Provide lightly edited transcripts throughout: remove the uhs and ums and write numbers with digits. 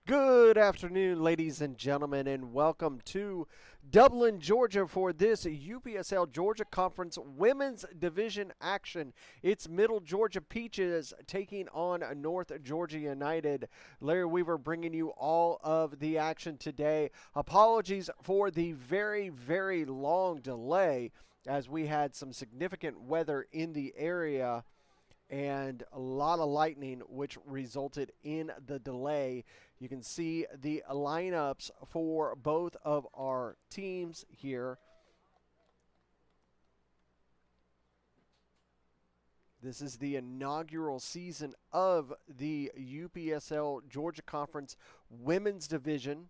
Good afternoon, ladies and gentlemen, and welcome to Dublin, Georgia for this UPSL Georgia Conference Women's Division action. It's Middle Georgia Peaches taking on North Georgia United. Larry Weaver bringing you all of the action today. Apologies for the very, very long delay as we had some significant weather in the area and a lot of lightning, which resulted in the delay. You can see the lineups for both of our teams here. This is the inaugural season of the UPSL Georgia Conference Women's Division.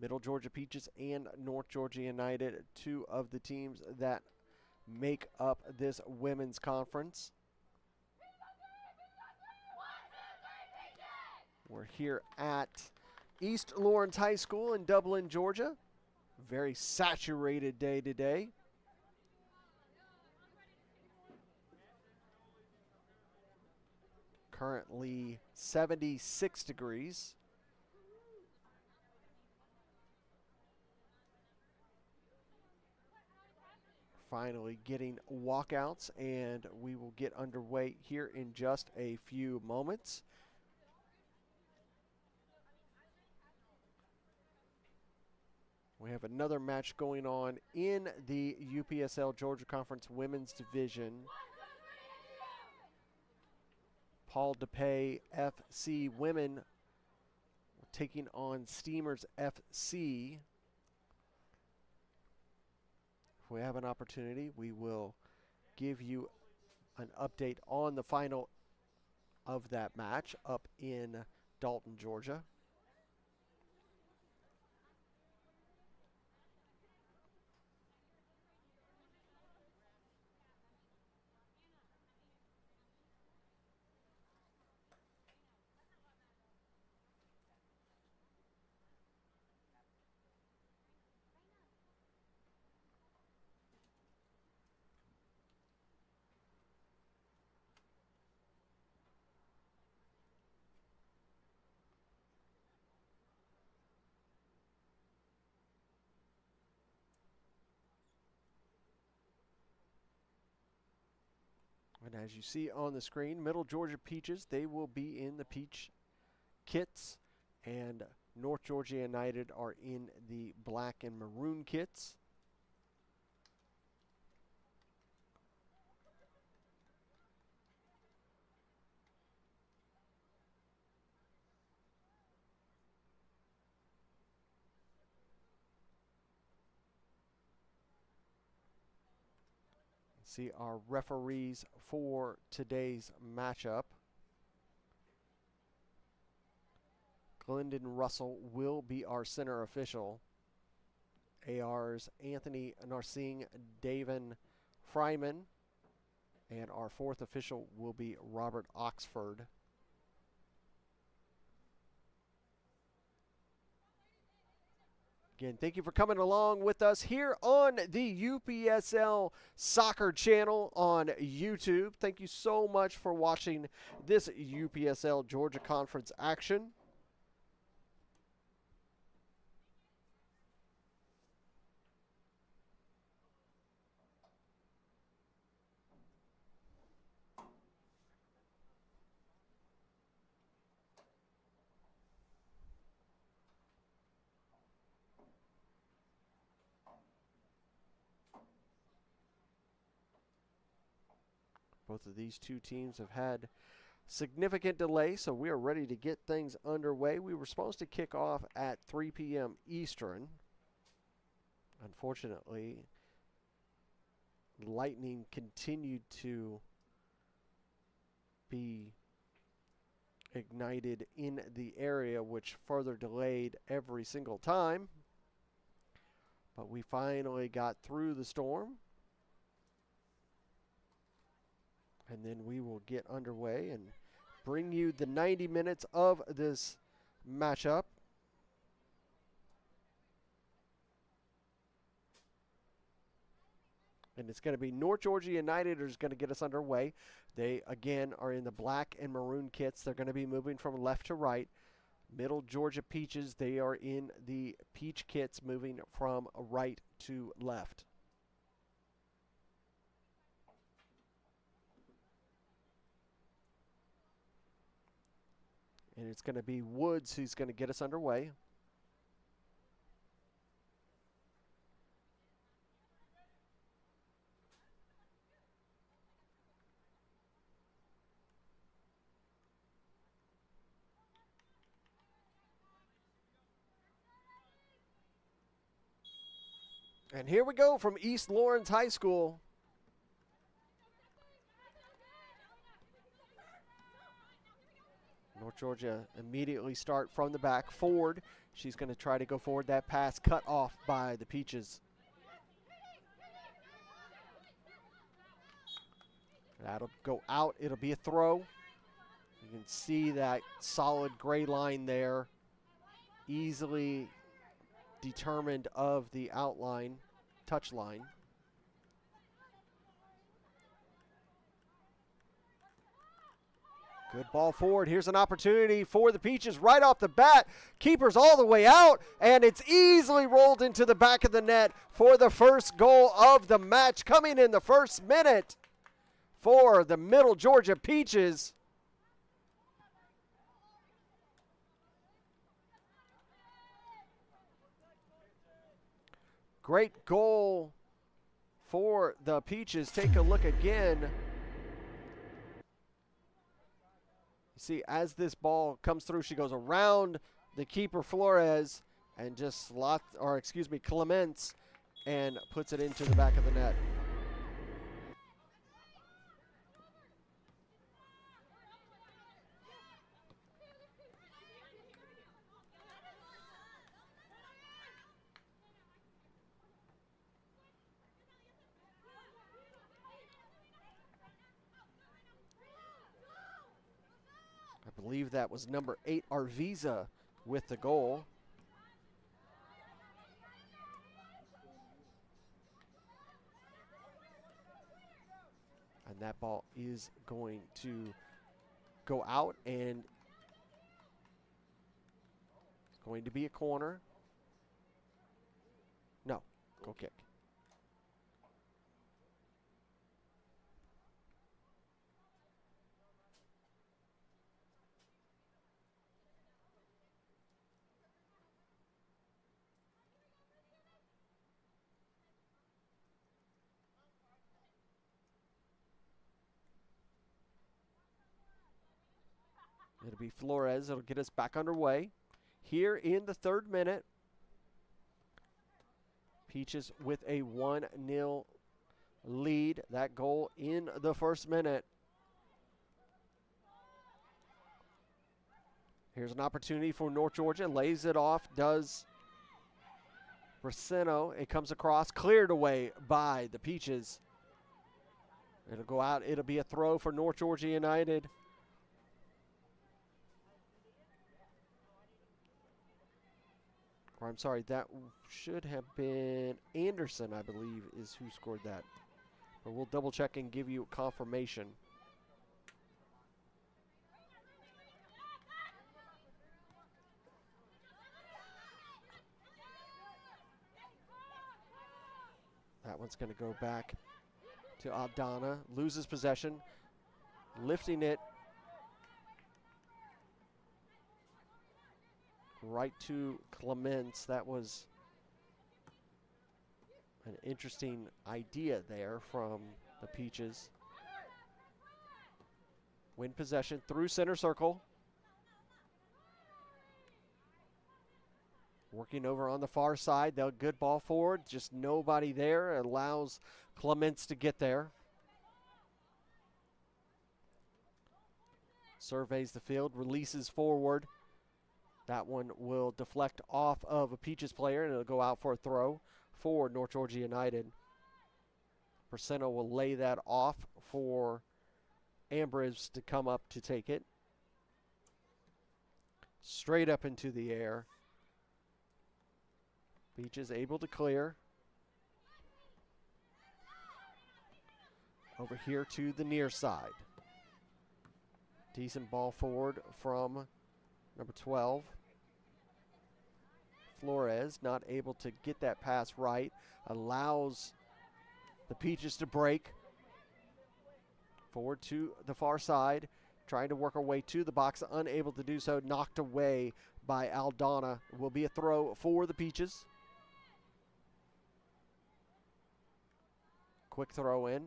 Middle Georgia Peaches and North Georgia United, two of the teams that make up this women's conference. We're here at East Lawrence High School in Dublin, Georgia. Very saturated day today. Currently 76 degrees. Finally getting walkouts, and we will get underway here in just a few moments. We have another match going on in the UPSL Georgia Conference Women's Division. Paul DePay FC Women taking on Steamers FC. If we have an opportunity, we will give you an update on the final of that match up in Dalton, Georgia. And as you see on the screen, Middle Georgia Peaches, they will be in the peach kits, and North Georgia United are in the black and maroon kits. See our referees for today's matchup. Glendon Russell will be our center official. AR's Anthony Narsing Davin Fryman. And our fourth official will be Robert Oxford. Again, thank you for coming along with us here on the UPSL Soccer channel on YouTube. Thank you so much for watching this UPSL Georgia Conference action. Both of these two teams have had significant delay, so we are ready to get things underway. We were supposed to kick off at 3 p.m. Eastern. Unfortunately, lightning continued to be ignited in the area, which further delayed every single time. But we finally got through the storm. And then we will get underway and bring you the 90 minutes of this matchup. And it's going to be North Georgia United is going to get us underway. They, again, are in the black and maroon kits. They're going to be moving from left to right. Middle Georgia Peaches, they are in the peach kits, moving from right to left. And it's going to be Woods who's going to get us underway. And here we go from East Lawrence High School. North Georgia immediately start from the back. Forward. She's going to try to go forward. That pass cut off by the Peaches. That'll go out. It'll be a throw. You can see that solid gray line there. Easily determined of the outline, touch line. Good ball forward. Here's an opportunity for the Peaches right off the bat. Keeper's all the way out, and it's easily rolled into the back of the net for the first goal of the match, coming in the first minute for the Middle Georgia Peaches. Great goal for the Peaches. Take a look again. You see, as this ball comes through, she goes around the keeper Flores and just Clements, and puts it into the back of the net. I believe that was number 8, Arviza, with the goal. And that ball is going to go out, and it's going to be a corner. No, go kick. It'll be Flores. It'll get us back underway. Here in the 3rd minute, Peaches with a 1-0 lead. That goal in the 1st minute. Here's an opportunity for North Georgia. Lays it off. Does Braceno. It comes across. Cleared away by the Peaches. It'll go out. It'll be a throw for North Georgia United. Or I'm sorry, that should have been Anderson, I believe, is who scored that. But we'll double check and give you confirmation. That one's going to go back to Aldana. Loses possession. Lifting it right to Clements. That was an interesting idea there from the Peaches. Win possession through center circle. Working over on the far side. They'll good ball forward. Just nobody there. Allows Clements to get there. Surveys the field. Releases forward. That one will deflect off of a Peaches player, and it'll go out for a throw for North Georgia United. Braceno will lay that off for Ambrose to come up to take it. Straight up into the air. Peaches able to clear. Over here to the near side. Decent ball forward from number 12. Flores not able to get that pass right. Allows the Peaches to break. Forward to the far side. Trying to work her way to the box. Unable to do so. Knocked away by Aldana. It will be a throw for the Peaches. Quick throw in.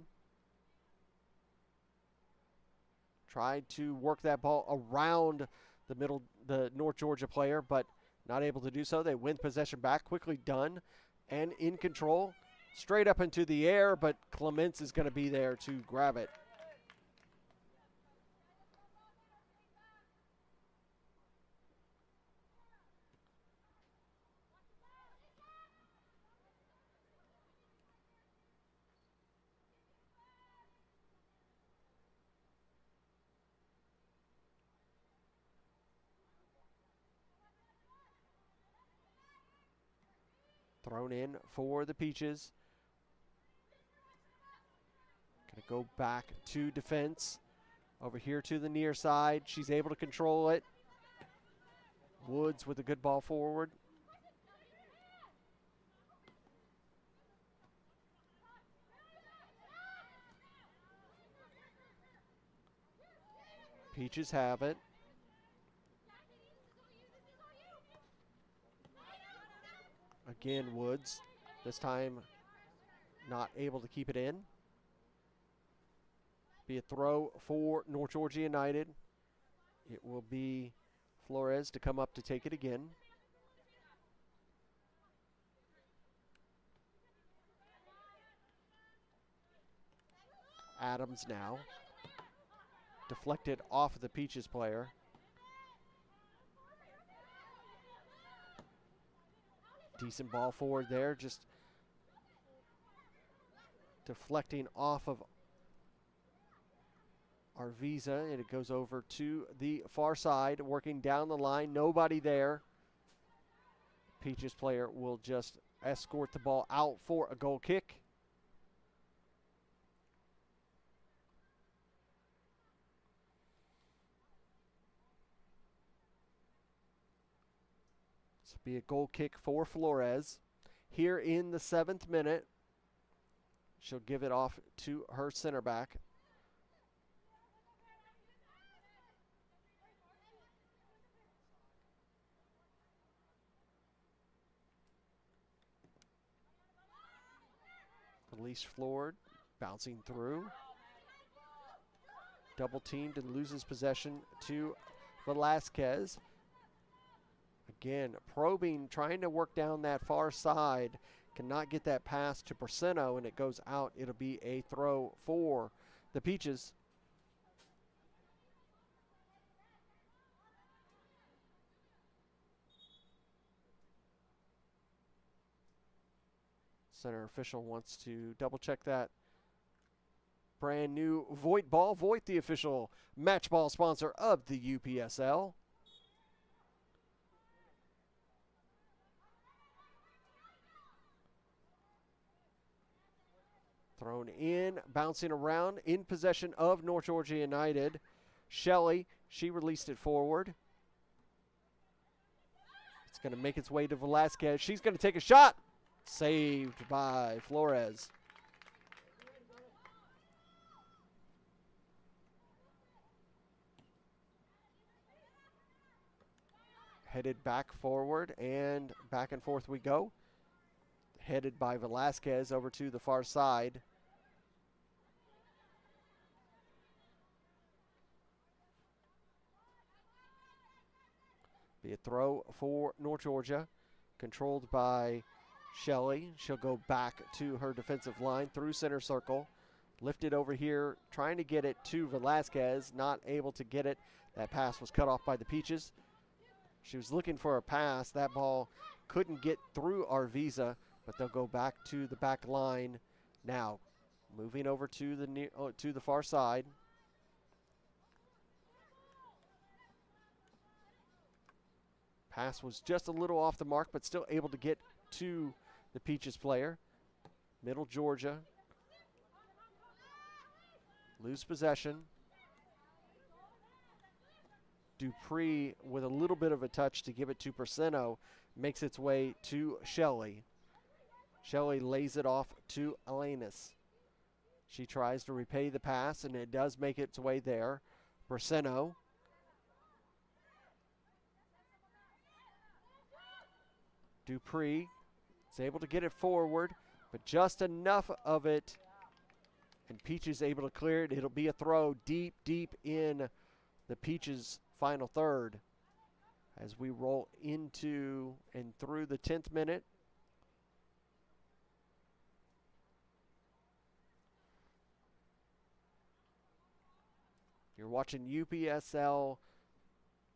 Tried to work that ball around the North Georgia player, but not able to do so. They win possession back. Quickly done and in control. Straight up into the air, but Clements is going to be there to grab it. Thrown in for the Peaches. Gonna go back to defense. Over here to the near side. She's able to control it. Woods with a good ball forward. Peaches have it. Again, Woods This time not able to keep it in. Be a throw for North Georgia United. It will be Flores to come up to take it again. Adams now. Deflected off of the Peaches player. Decent ball forward there, just deflecting off of Arviza, and it goes over to the far side, working down the line. Nobody there. Peaches player will just escort the ball out for a goal kick. This will be a goal kick for Flores. Here in the 7th minute, she'll give it off to her center back. Release Flord, bouncing through. Double teamed and loses possession to Velasquez. Again, probing, trying to work down that far side. Cannot get that pass to Porceno, and it goes out. It'll be a throw for the Peaches. Center official wants to double check that. Brand new Voight ball. Voight, the official match ball sponsor of the UPSL. Thrown in, bouncing around, in possession of North Georgia United. Shelley, she released it forward. It's going to make its way to Velasquez. She's going to take a shot. Saved by Flores. Headed back forward and back and forth we go. Headed by Velasquez over to the far side. Be a throw for North Georgia. Controlled by Shelley. She'll go back to her defensive line through center circle. Lifted over here, trying to get it to Velasquez. Not able to get it. That pass was cut off by the Peaches. She was looking for a pass. That ball couldn't get through Arviza, but they'll go back to the back line now. Moving over to the far side. Pass was just a little off the mark, but still able to get to the Peaches player. Middle Georgia. Lose possession. Dupree with a little bit of a touch to give it to Porceno. Makes its way to Shelley. Shelley lays it off to Elenis. She tries to repay the pass, and it does make its way there. Porceno. Dupree is able to get it forward, but just enough of it. And Peaches able to clear it. It'll be a throw deep, deep in the Peaches' final third as we roll into and through the 10th minute. You're watching UPSL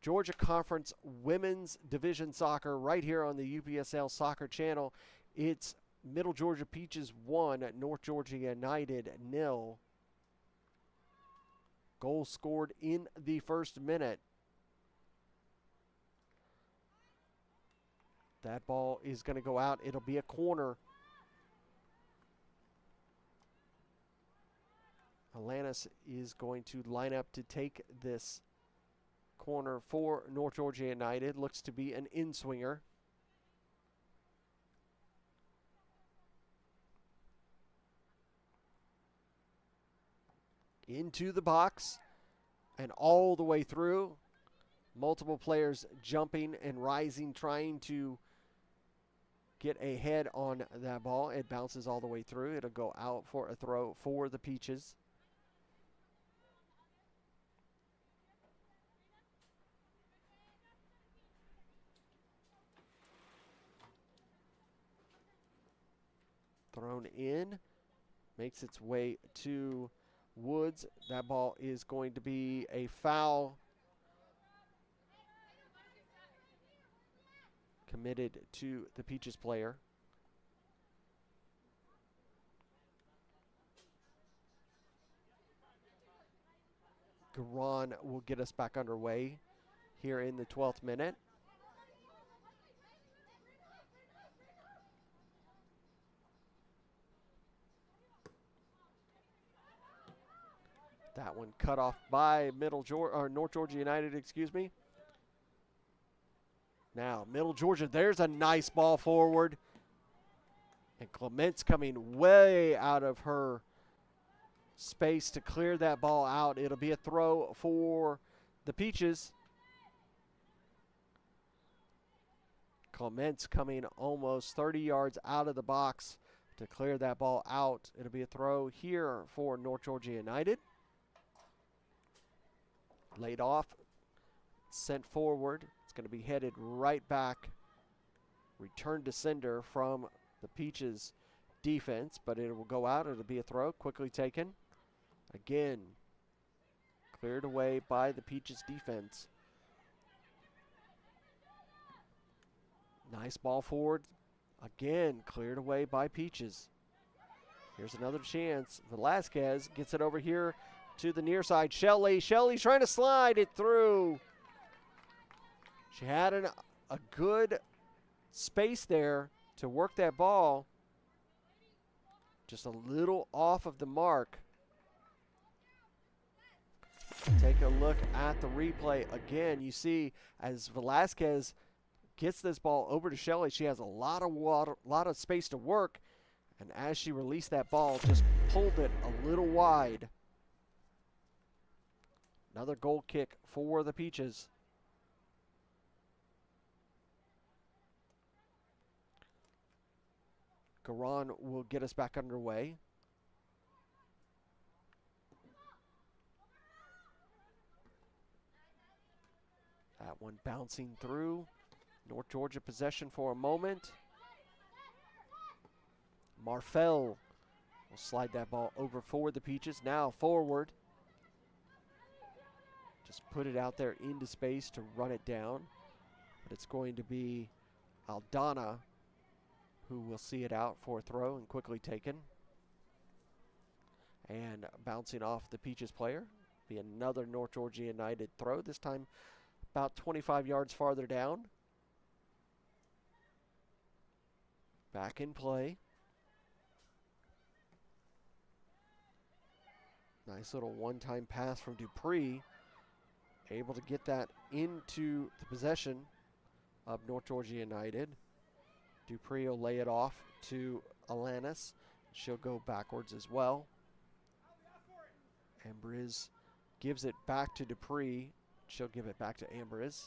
Georgia Conference Women's Division Soccer right here on the UPSL Soccer Channel. It's Middle Georgia Peaches 1, North Georgia United 0. Goal scored in the first minute. That ball is going to go out. It'll be a corner. Alanis is going to line up to take this corner for North Georgia United. Looks to be an in-swinger. Into the box and all the way through. Multiple players jumping and rising, trying to get a head on that ball. It bounces all the way through. It'll go out for a throw for the Peaches. Thrown in, makes its way to Woods. That ball is going to be a foul committed to the Peaches player. Garan will get us back underway here in the 12th minute. That one cut off by North Georgia United, excuse me. Now, Middle Georgia, there's a nice ball forward. And Clement's coming way out of her space to clear that ball out. It'll be a throw for the Peaches. Clement's coming almost 30 yards out of the box to clear that ball out. It'll be a throw here for North Georgia United. Laid off, sent forward. It's going to be headed right back. Return to sender from the Peaches defense, but it will go out. It'll be a throw, quickly taken. Again, cleared away by the Peaches defense. Nice ball forward. Again, cleared away by Peaches. Here's another chance. Velasquez gets it over here to the near side. Shelley's trying to slide it through. She had a good space there to work that ball. Just a little off of the mark. Take a look at the replay again. You see as Velasquez gets this ball over to Shelley, she has a lot of space to work. And as she released that ball, just pulled it a little wide. Another goal kick for the Peaches. Garan will get us back underway. That one bouncing through. North Georgia possession for a moment. Marfell will slide that ball over for the Peaches. Now forward. Just put it out there into space to run it down. But it's going to be Aldana who will see it out for a throw and quickly taken. And bouncing off the Peaches player. Be another North Georgia United throw, this time about 25 yards farther down. Back in play. Nice little one-time pass from Dupree. Able to get that into the possession of North Georgia United. Dupree will lay it off to Alanis. She'll go backwards as well. Ambriz gives it back to Dupree. She'll give it back to Ambriz.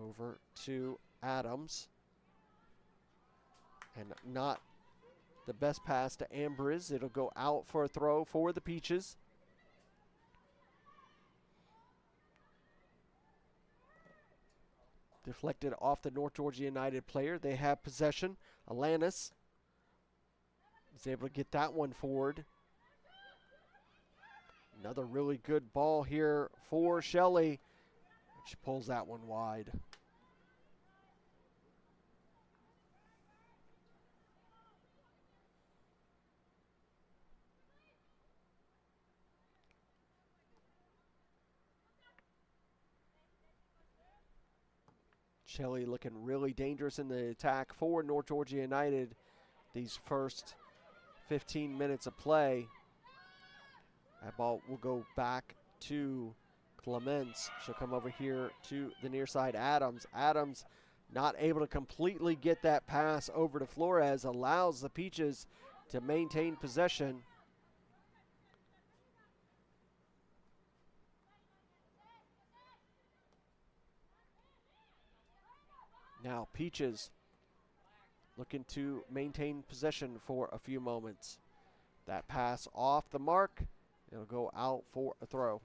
Over to Adams. And not the best pass to Ambriz. It'll go out for a throw for the Peaches. Deflected off the North Georgia United player. They have possession. Alanis is able to get that one forward. Another really good ball here for Shelley. She pulls that one wide. Shelley looking really dangerous in the attack for North Georgia United these first 15 minutes of play. That ball will go back to Clements. She'll come over here to the near side, Adams. Adams not able to completely get that pass over to Flores, allows the Peaches to maintain possession. Now Peaches looking to maintain possession for a few moments. That pass off the mark. It'll go out for a throw.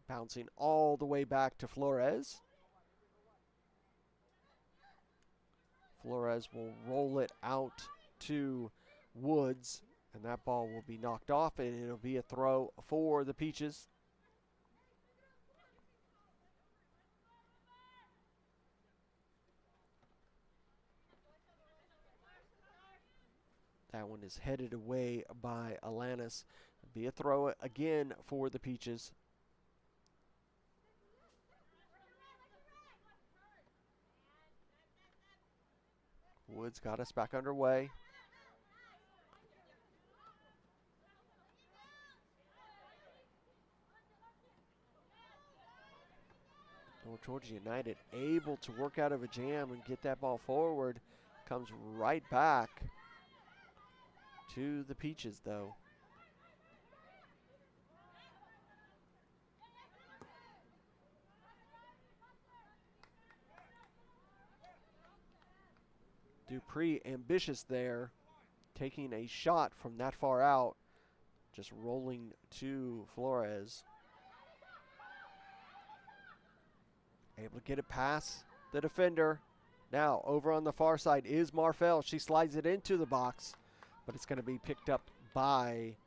Bouncing all the way back to Flores. Flores will roll it out to Woods, and that ball will be knocked off, and it'll be a throw for the Peaches. That one is headed away by Alanis. It'll be a throw again for the Peaches. Woods got us back underway. North Georgia United able to work out of a jam and get that ball forward. Comes right back to the Peaches, though. Dupree ambitious there, taking a shot from that far out, just rolling to Flores. Able to get it past the defender. Now over on the far side is Marfell. She slides it into the box, but it's going to be picked up by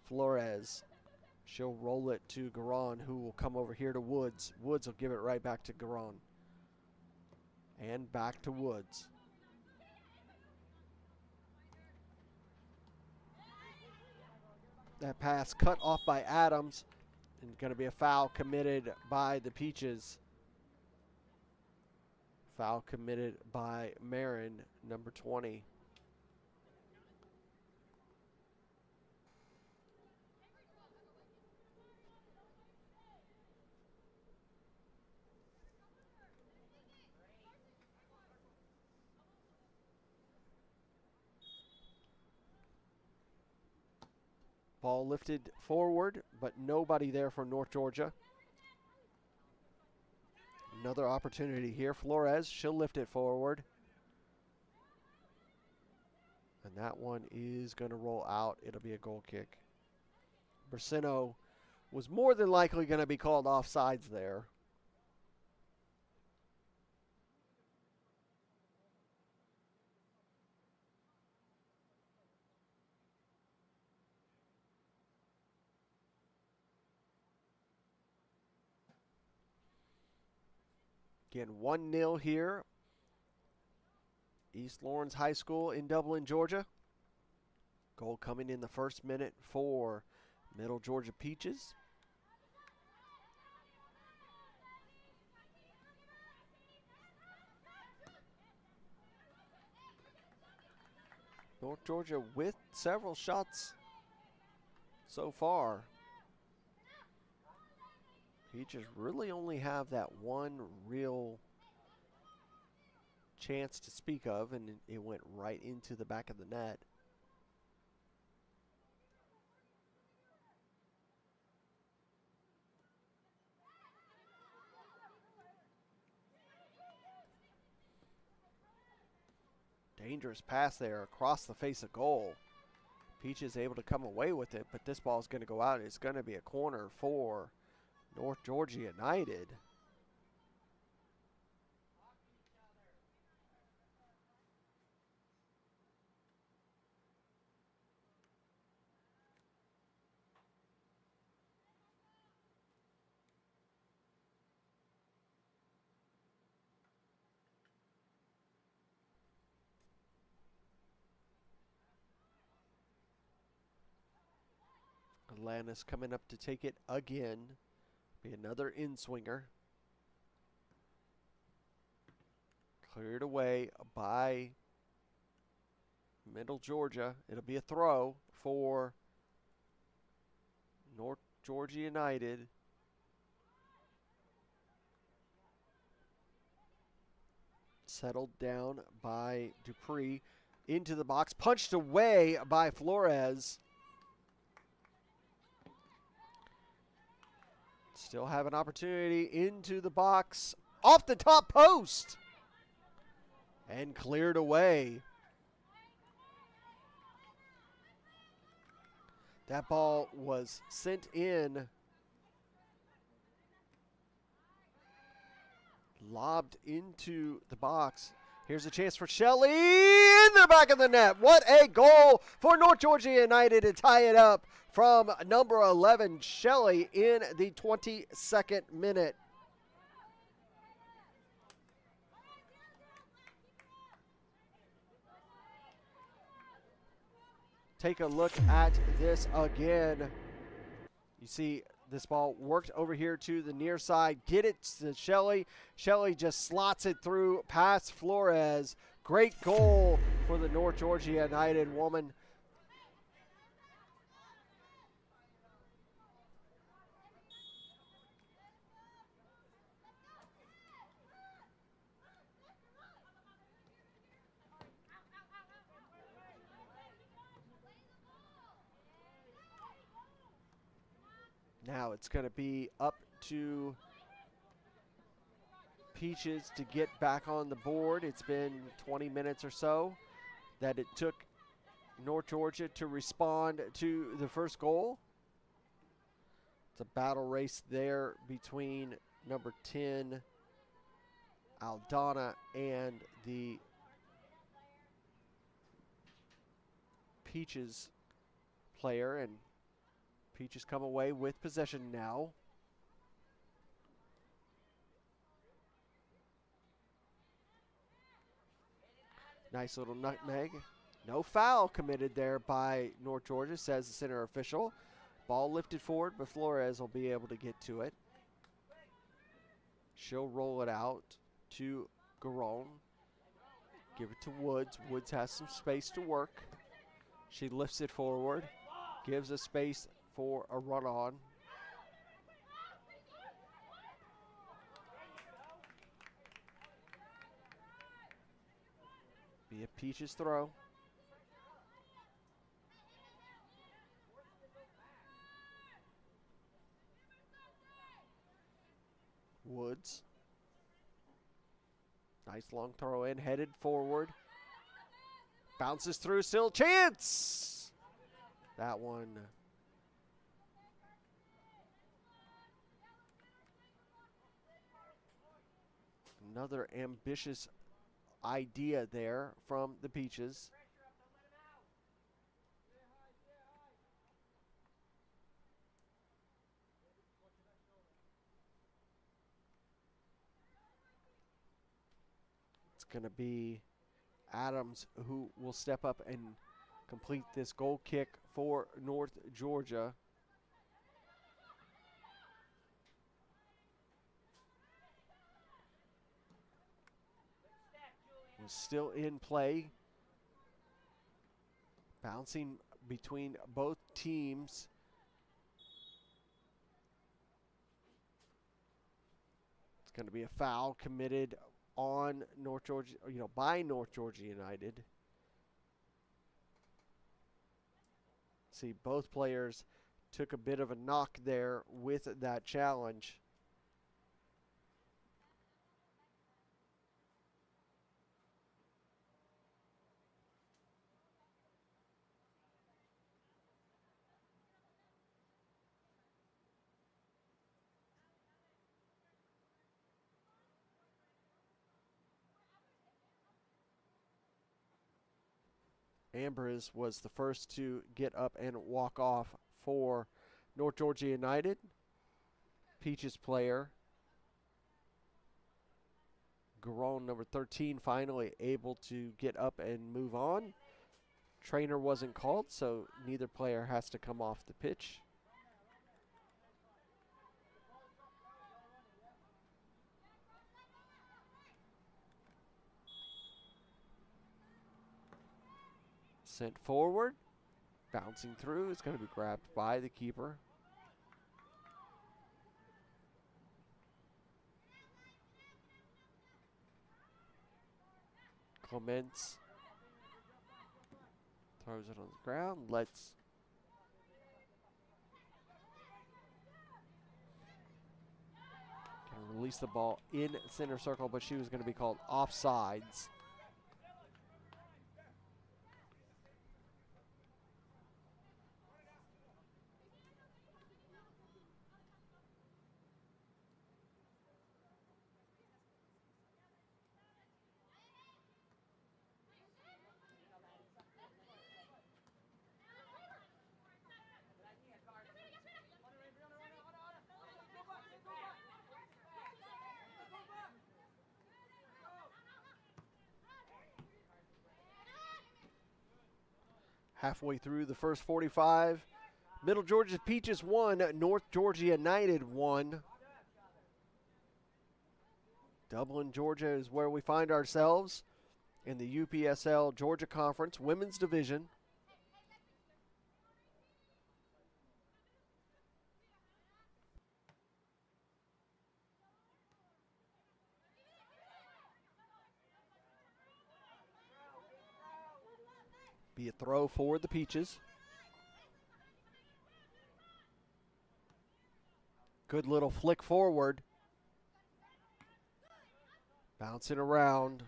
Flores. She'll roll it to Garon, who will come over here to Woods. Woods will give it right back to Garon. And back to Woods. That pass cut off by Adams, and going to be a foul committed by the Peaches. Foul committed by Marin, number 20. Ball lifted forward, but nobody there for North Georgia. Another opportunity here. Flores, she'll lift it forward. And that one is going to roll out. It'll be a goal kick. Brasino was more than likely going to be called offsides there. Again, 1-0 here. East Lawrence High School in Dublin, Georgia. Goal coming in the first minute for Middle Georgia Peaches. North Georgia with several shots so far. Peaches really only have that one real chance to speak of, and it went right into the back of the net. Dangerous pass there across the face of goal. Peaches able to come away with it, but this ball is going to go out. It's going to be a corner for North Georgia United. Atlantis coming up to take it again. Be another in-swinger. Cleared away by Middle Georgia. It'll be a throw for North Georgia United. Settled down by Dupree. Into the box. Punched away by Flores. Still have an opportunity into the box. Off the top post. And cleared away. That ball was sent in. Lobbed into the box. Here's a chance for Shelley in the back of the net. What a goal for North Georgia United to tie it up from number 11, Shelley, in the 22nd minute. Take a look at this again. You see this ball worked over here to the near side. Get it to Shelley. Shelley just slots it through past Flores. Great goal for the North Georgia United woman. Now it's going to be up to Peaches to get back on the board. It's been 20 minutes or so that it took North Georgia to respond to the first goal. It's a battle race there between number 10, Aldana, and the Peaches player, and Peaches come away with possession now. Nice little nutmeg. No foul committed there by North Georgia, says the center official. Ball lifted forward, but Flores will be able to get to it. She'll roll it out to Garon. Give it to Woods. Woods has some space to work. She lifts it forward. Gives a space for a run on. Be a Peaches throw. Woods. Nice long throw in, headed forward. Bounces through, still chance! That one. Another ambitious idea there from the Peaches. It's going to be Adams who will step up and complete this goal kick for North Georgia. Still in play. Bouncing between both teams. It's going to be a foul committed on North Georgia, by North Georgia United. See, both players took a bit of a knock there with that challenge. Ambrose was the first to get up and walk off for North Georgia United. Peaches player, Garon, number 13, finally able to get up and move on. Trainer wasn't called, so neither player has to come off the pitch. Sent forward, bouncing through. It's going to be grabbed by the keeper. Clements throws it on the ground. Let's release the ball in center circle, but she was going to be called offsides. Halfway through the first 45, Middle Georgia Peaches 1, North Georgia United 1. Dublin, Georgia is where we find ourselves in the UPSL Georgia Conference Women's Division. Be a throw for the Peaches. Good little flick forward. Bouncing around.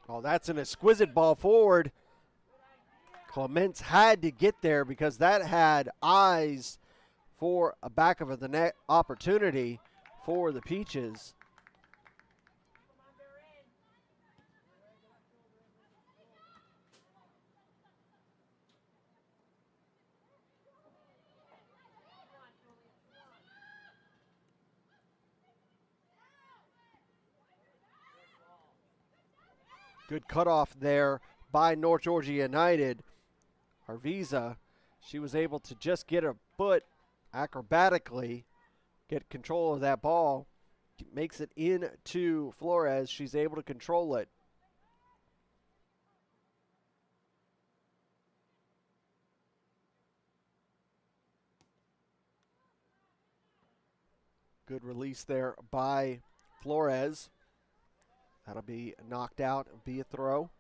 Oh, that's an exquisite ball forward. Clements had to get there because that had eyes for a back of the net opportunity for the Peaches. Good cutoff there by North Georgia United. Arviza, she was able to just get her foot acrobatically, get control of that ball, makes it into Flores. She's able to control it. Good release there by Flores. That'll be knocked out and be a throw.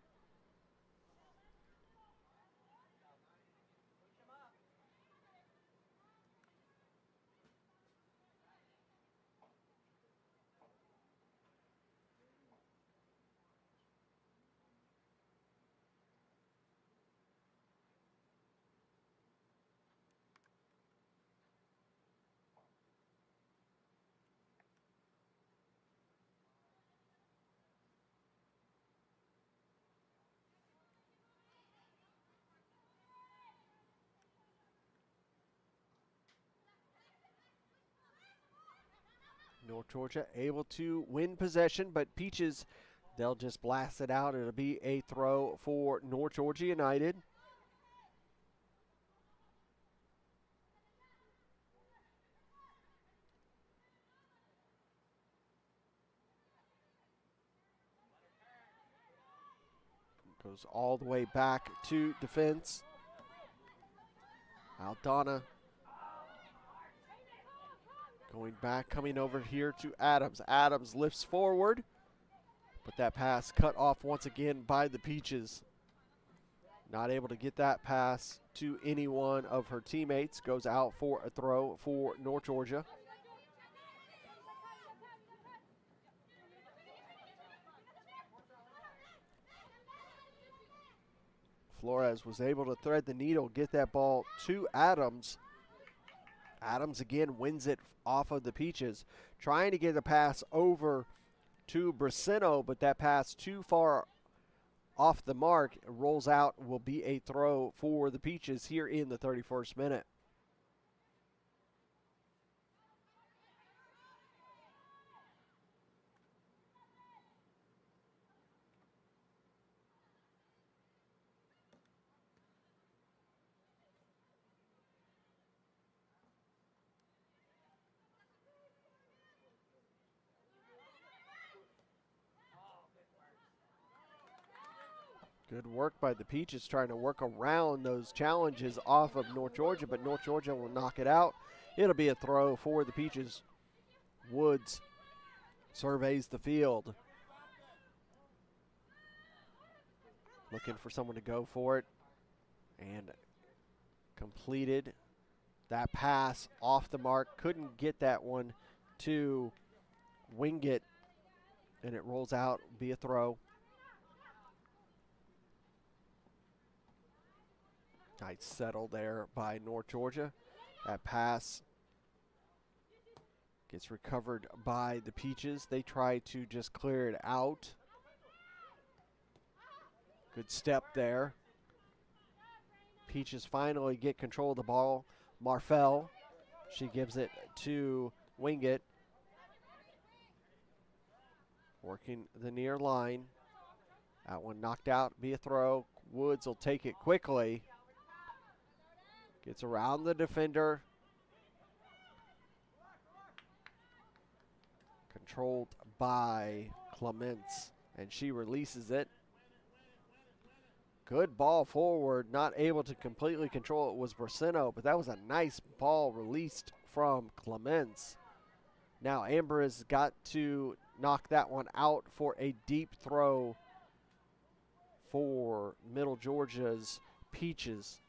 North Georgia able to win possession, but Peaches, they'll just blast it out. It'll be a throw for North Georgia United. Goes all the way back to defense. Aldana going back, coming over here to Adams. Adams lifts forward, but that pass cut off once again by the Peaches. Not able to get that pass to any one of her teammates. Goes out for a throw for North Georgia. Flores was able to thread the needle, get that ball to Adams. Adams again wins it off of the Peaches. Trying to get a pass over to Bracino, but that pass too far off the mark. Rolls out, will be a throw for the Peaches here in the 31st minute. Good work by the Peaches trying to work around those challenges off of North Georgia, but North Georgia will knock it out It'll be a throw for the Peaches. Woods surveys the field. Looking for someone to go for it. And completed that pass off the mark. Couldn't get that one to Wingate. And it rolls out, be a throw. Nice settle there by North Georgia. That pass gets recovered by the Peaches. They try to just clear it out. Good step there. Peaches finally get control of the ball. Marfell, she gives it to Wingate. Working the near line. That one knocked out, be a throw. Woods will take it quickly. Gets around the defender. Controlled by Clements, and she releases it. Good ball forward, not able to completely control it was Bracino, but that was a nice ball released from Clements. Now Amber has got to knock that one out for a deep throw for Middle Georgia's Peaches.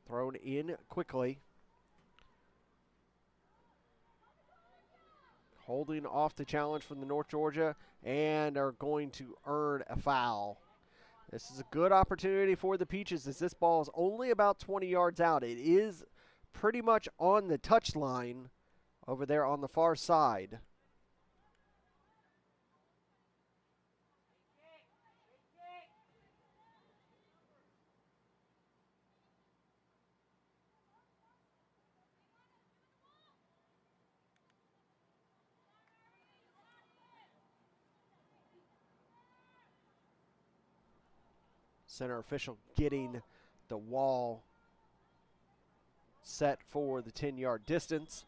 Thrown in quickly. Holding off the challenge from the North Georgia and are going to earn a foul. This is a good opportunity for the Peaches as this ball is only about 20 yards out. It is pretty much on the touch line over there on the far side. Center official getting the wall set for the 10-yard distance.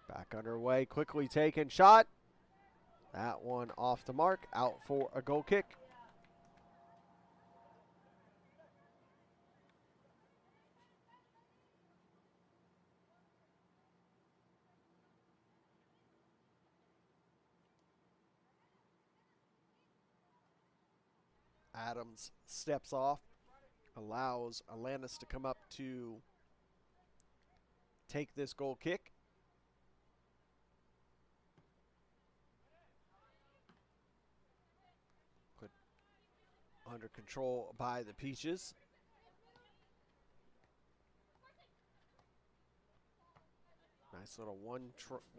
Back underway, quickly taken, shot. That one off the mark, out for a goal kick. Adams steps off, allows Alanis to come up to take this goal kick. Put under control by the Peaches. Nice little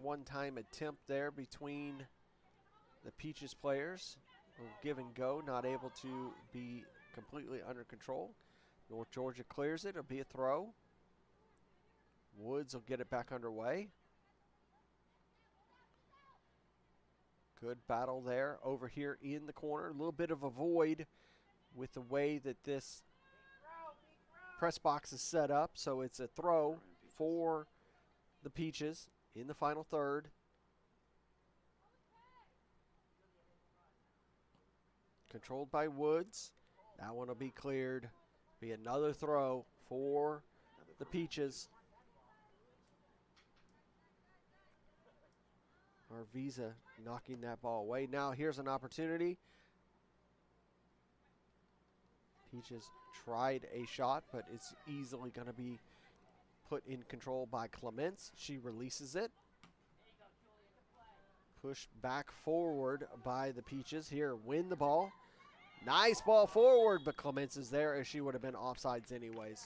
one-time attempt there between the Peaches players. Give and go, not able to be completely under control. North Georgia clears it, it'll be a throw. Woods will get it back underway. Good battle there over here in the corner. A little bit of a void with the way that this press box is set up, so it's a throw for the Peaches in the final third. Controlled by Woods. That one will be cleared. Be another throw for the Peaches. Arviza knocking that ball away. Now here's an opportunity. Peaches tried a shot, but it's easily going to be put in control by Clements. She releases it. Pushed back forward by the Peaches. Here, win the ball. Nice ball forward, but Clements is there as she would have been offsides anyways.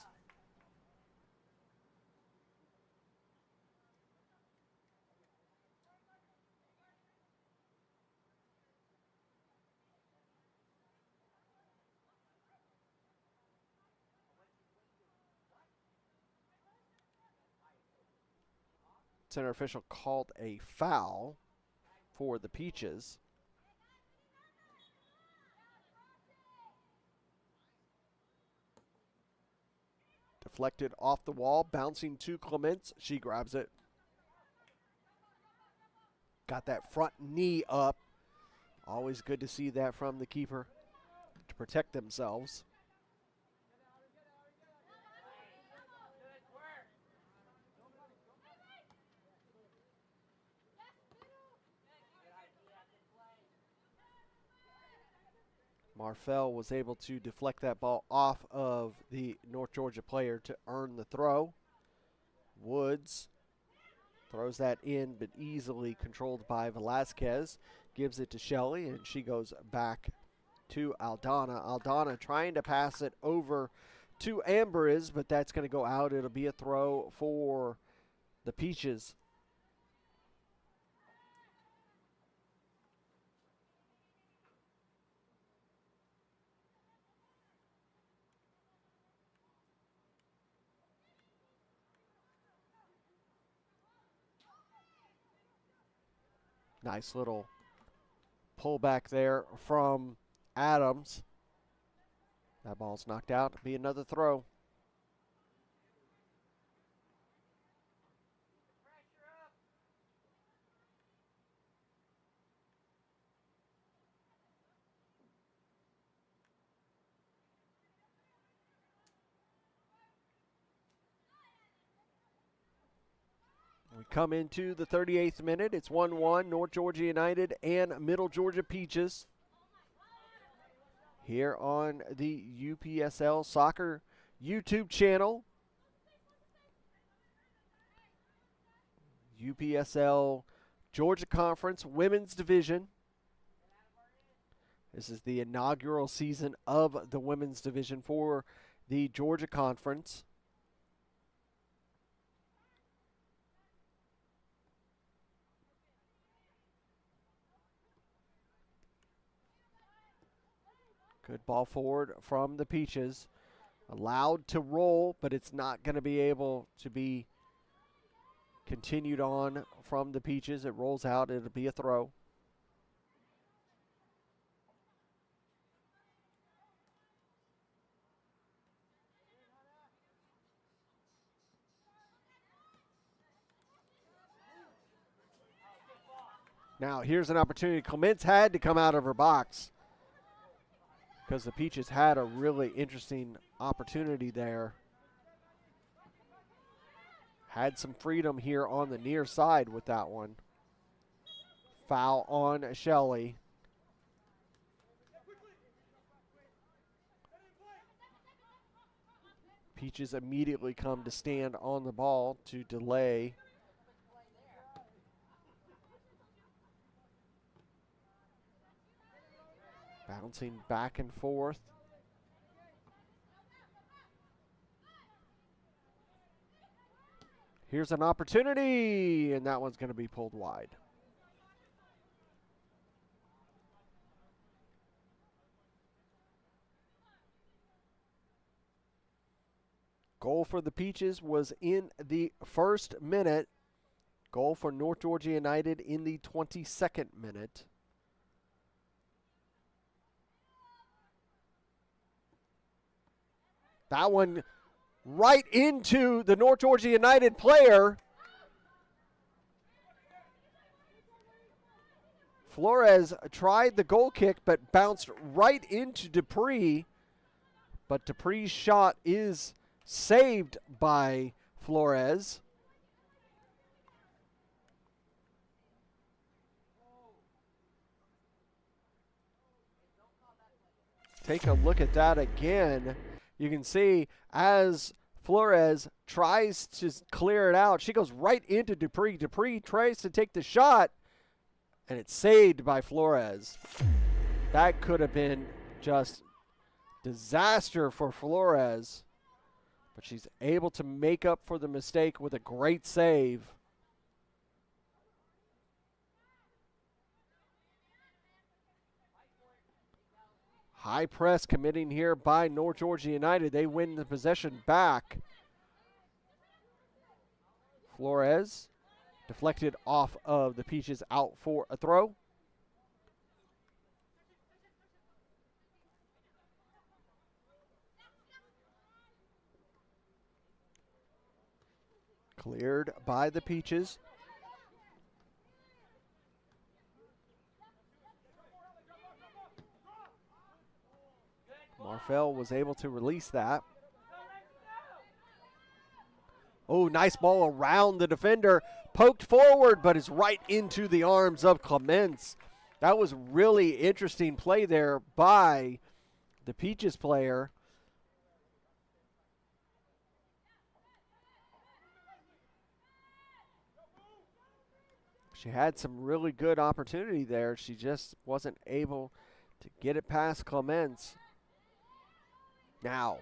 Center official called a foul for the Peaches. Deflected off the wall, bouncing to Clements. She grabs it. Got that front knee up. Always good to see that from the keeper to protect themselves. Marfell was able to deflect that ball off of the North Georgia player to earn the throw. Woods throws that in, but easily controlled by Velasquez. Gives it to Shelley, and she goes back to Aldana. Aldana trying to pass it over to Ambriz, but that's going to go out. It'll be a throw for the Peaches. Nice little pullback there from Adams. That ball's knocked out. It'll be another throw. We come into the 38th minute. It's 1-1, North Georgia United and Middle Georgia Peaches. Here on the UPSL Soccer YouTube channel. UPSL Georgia Conference Women's Division. This is the inaugural season of the Women's Division for the Georgia Conference. Good ball forward from the Peaches. Allowed to roll, but it's not going to be able to be continued on from the Peaches. It rolls out. It'll be a throw. Now, here's an opportunity. Clements had to come out of her box, because the Peaches had a really interesting opportunity there. Had some freedom here on the near side with that one. Foul on Shelley. Peaches immediately come to stand on the ball to delay. Bouncing back and forth. Here's an opportunity, and that one's going to be pulled wide. Goal for the Peaches was in the first minute. Goal for North Georgia United in the 22nd minute. That one right into the North Georgia United player. Flores tried the goal kick, but bounced right into Dupree. But Dupree's shot is saved by Flores. Take a look at that again. You can see as Flores tries to clear it out, she goes right into Dupree. Dupree tries to take the shot, and it's saved by Flores. That could have been just disaster for Flores, but she's able to make up for the mistake with a great save. High press committing here by North Georgia United. They win the possession back. Flores deflected off of the Peaches, out for a throw. Cleared by the Peaches. Marfell was able to release that. Oh, nice ball around the defender. Poked forward, but is right into the arms of Clements. That was really interesting play there by the Peaches player. She had some really good opportunity there. She just wasn't able to get it past Clements. Now,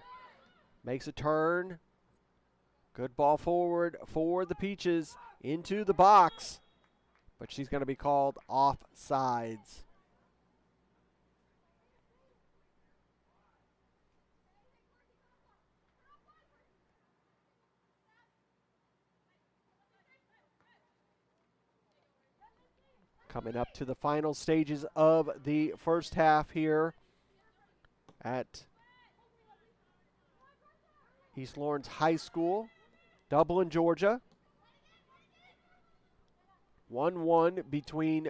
makes a turn. Good ball forward for the Peaches into the box. But she's going to be called offsides. Coming up to the final stages of the first half here at East Lawrence High School, Dublin, Georgia. 1-1 between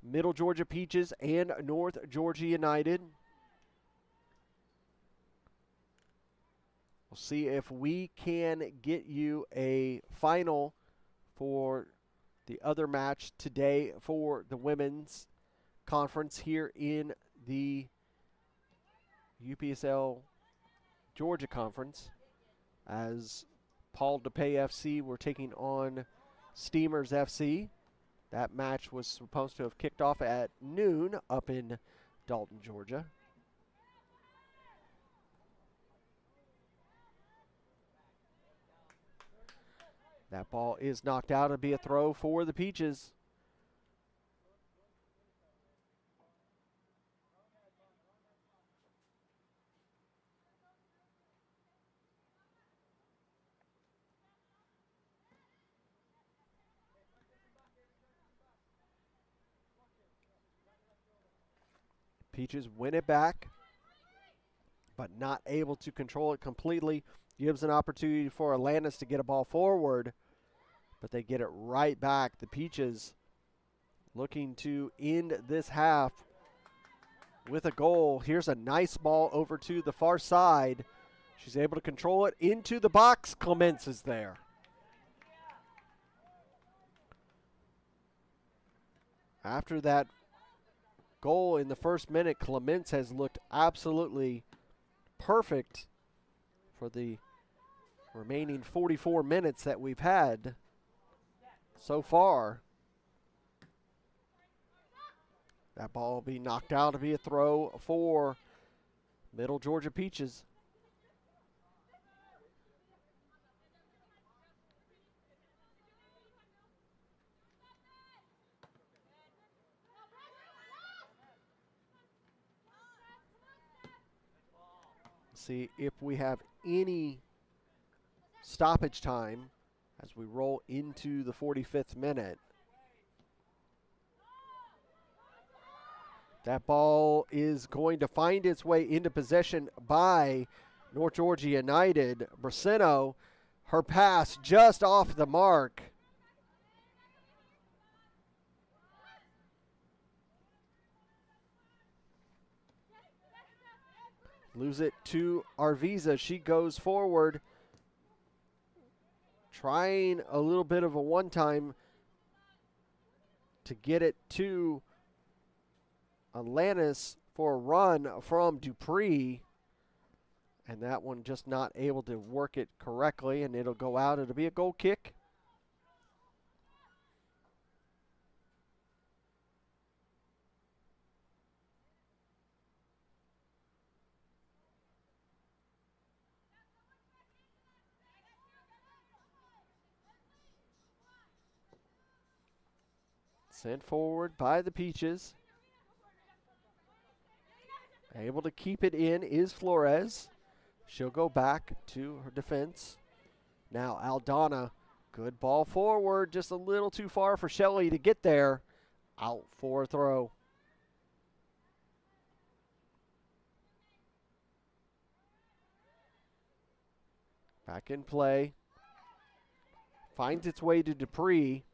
Middle Georgia Peaches and North Georgia United. We'll see if we can get you a final for the other match today for the women's conference here in the UPSL Georgia Conference, as Paul DePay FC were taking on Steamers FC. That match was supposed to have kicked off at noon up in Dalton, Georgia. That ball is knocked out. It'll be a throw for the Peaches. Peaches win it back, but not able to control it completely. Gives an opportunity for Atlantis to get a ball forward, but they get it right back. The Peaches looking to end this half with a goal. Here's a nice ball over to the far side. She's able to control it into the box. Clements is there. After that goal in the first minute, Clements has looked absolutely perfect for the remaining 44 minutes that we've had so far. That ball will be knocked out to be a throw for Middle Georgia Peaches. See if we have any stoppage time as we roll into the 45th minute. That ball is going to find its way into possession by North Georgia United. Bracino, her pass just off the mark. Lose it to Arviza. She goes forward, trying a little bit of a one-time to get it to Atlantis for a run from Dupree. And that one just not able to work it correctly, and it'll go out. It'll be a goal kick. Sent forward by the Peaches. Able to keep it in is Flores. She'll go back to her defense. Now Aldana, good ball forward, just a little too far for Shelley to get there. Out for a throw. Back in play. Finds its way to Dupree.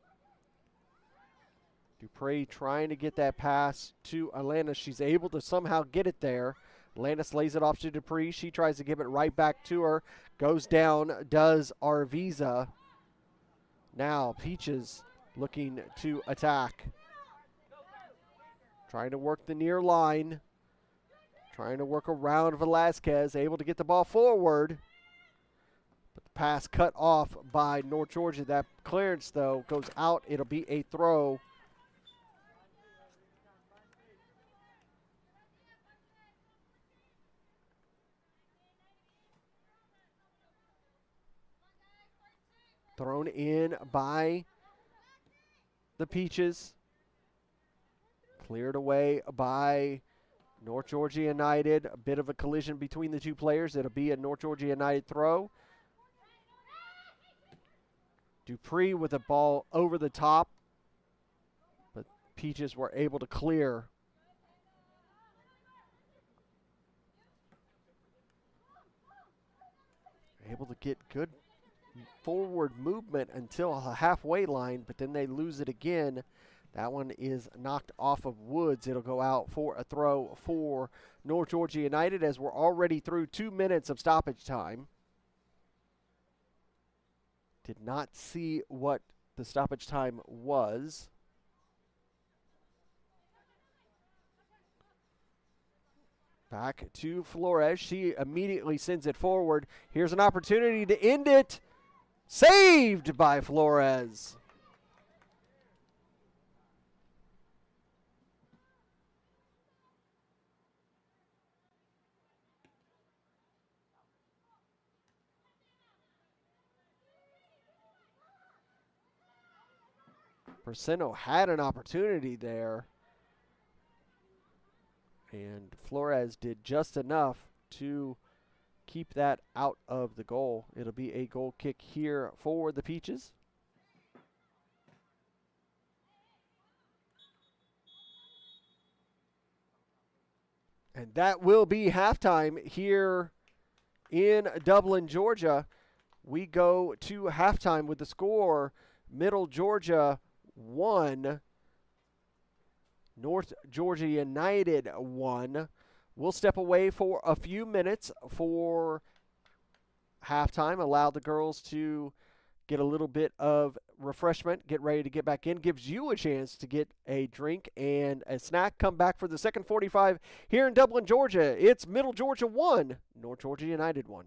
Dupree trying to get that pass to Atlantis. She's able to somehow get it there. Atlantis lays it off to Dupree. She tries to give it right back to her. Goes down, does Arviza. Now Peaches looking to attack. Trying to work the near line. Trying to work around Velasquez. Able to get the ball forward. But the pass cut off by North Georgia. That clearance, though, goes out. It'll be a throw. Thrown in by the Peaches. Cleared away by North Georgia United. A bit of a collision between the two players. It'll be a North Georgia United throw. Dupree with the ball over the top. But Peaches were able to clear. Able to get good forward movement until the halfway line, but then they lose it again. That one is knocked off of Woods. It'll go out for a throw for North Georgia United as we're already through 2 minutes of stoppage time. Did not see what the stoppage time was. Back to Flores. She immediately sends it forward. Here's an opportunity to end it. Saved by Flores. Porceno had an opportunity there. And Flores did just enough to keep that out of the goal. It'll be a goal kick here for the Peaches. And that will be halftime here in Dublin, Georgia. We go to halftime with the score, Middle Georgia 1, North Georgia United 1. We'll step away for a few minutes for halftime, allow the girls to get a little bit of refreshment, get ready to get back in. Gives you a chance to get a drink and a snack. Come back for the second 45 here in Dublin, Georgia. It's Middle Georgia 1, North Georgia United 1.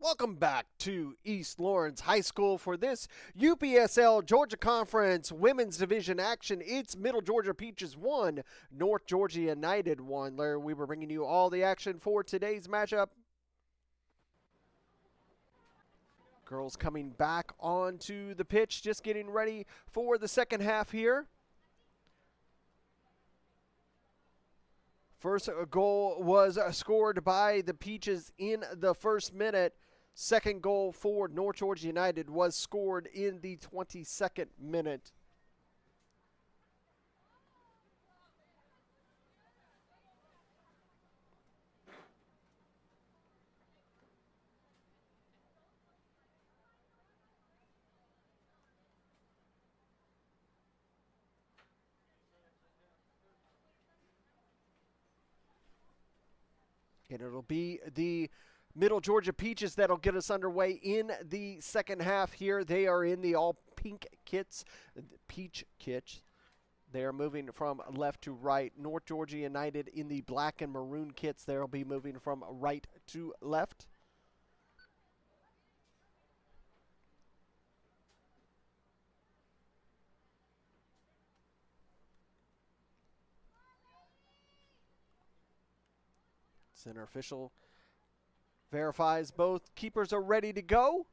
Welcome back to East Lawrence High School for this UPSL Georgia Conference Women's Division action. It's Middle Georgia Peaches 1, North Georgia United 1. Larry Weber bringing you all the action for today's matchup. Girls coming back onto the pitch, just getting ready for the second half here. First goal was scored by the Peaches in the first minute. Second goal for North Georgia United was scored in the 22nd minute. And it'll be the Middle Georgia Peaches that'll get us underway in the second half here. They are in the all pink kits, peach kits. They are moving from left to right. North Georgia United in the black and maroon kits. They'll be moving from right to left. Center official verifies both keepers are ready to go.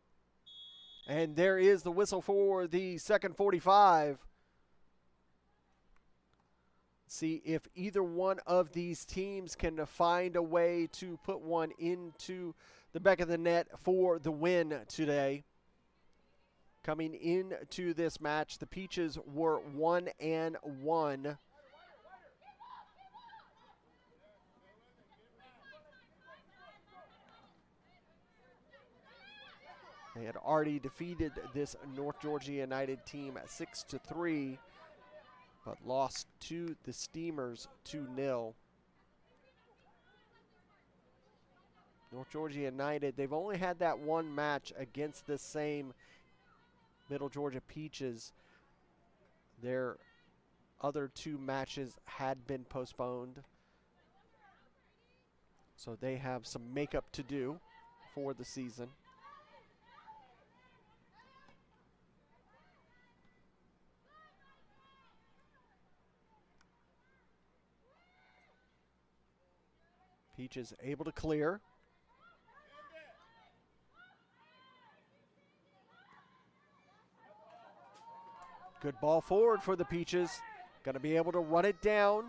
And there is the whistle for the second 45. See if either one of these teams can find a way to put one into the back of the net for the win today. Coming into this match, the Peaches were 1-1. They had already defeated this North Georgia United team at 6-3, but lost to the Steamers 2-0. North Georgia United, they've only had that one match against this same Middle Georgia Peaches. Their other two matches had been postponed, so they have some makeup to do for the season. Peaches able to clear. Good ball forward for the Peaches. Going to be able to run it down.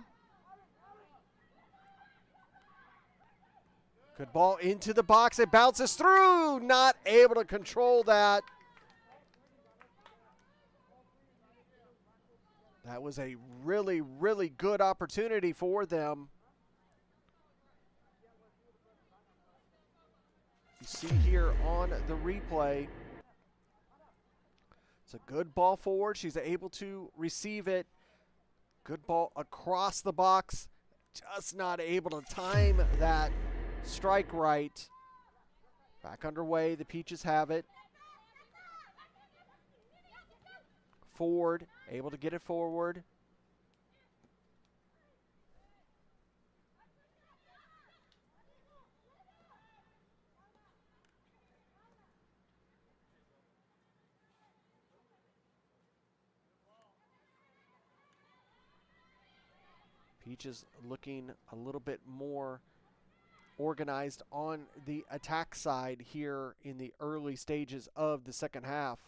Good ball into the box. It bounces through. Not able to control that. That was a really, really good opportunity for them. You see here on the replay, it's a good ball forward. She's able to receive it. Good ball across the box. Just not able to time that strike right. Back underway. The Peaches have it. Forward. Able to get it forward. Peaches looking a little bit more organized on the attack side here in the early stages of the second half.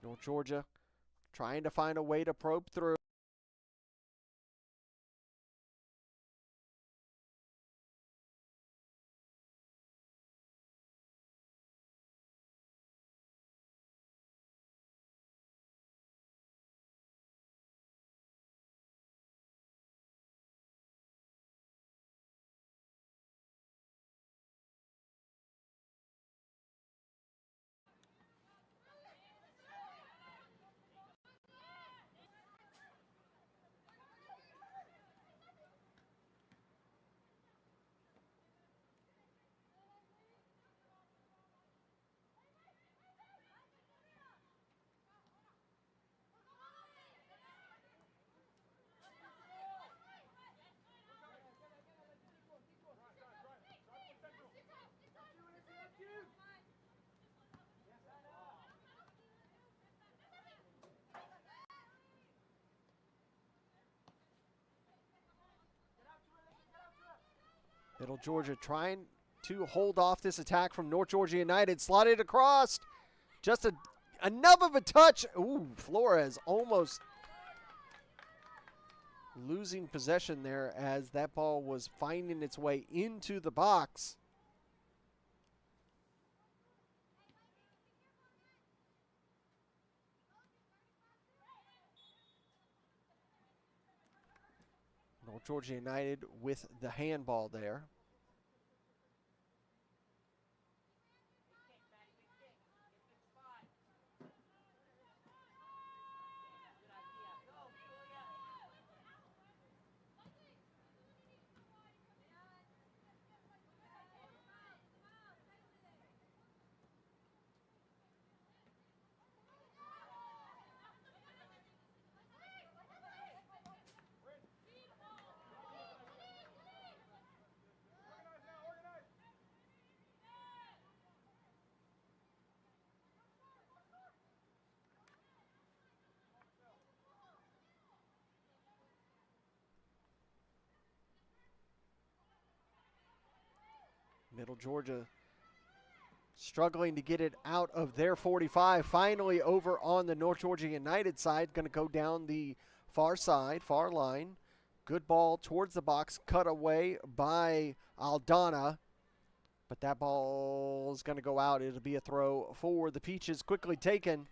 North Georgia trying to find a way to probe through. Middle Georgia trying to hold off this attack from North Georgia United. Slotted across. Just enough of a touch. Ooh, Flores almost losing possession there as that ball was finding its way into the box. North Georgia United with the handball there. Middle Georgia struggling to get it out of their 45. Finally over on the North Georgia United side. Going to go down the far side, far line. Good ball towards the box. Cut away by Aldana. But that ball is going to go out. It'll be a throw for the Peaches. Quickly taken.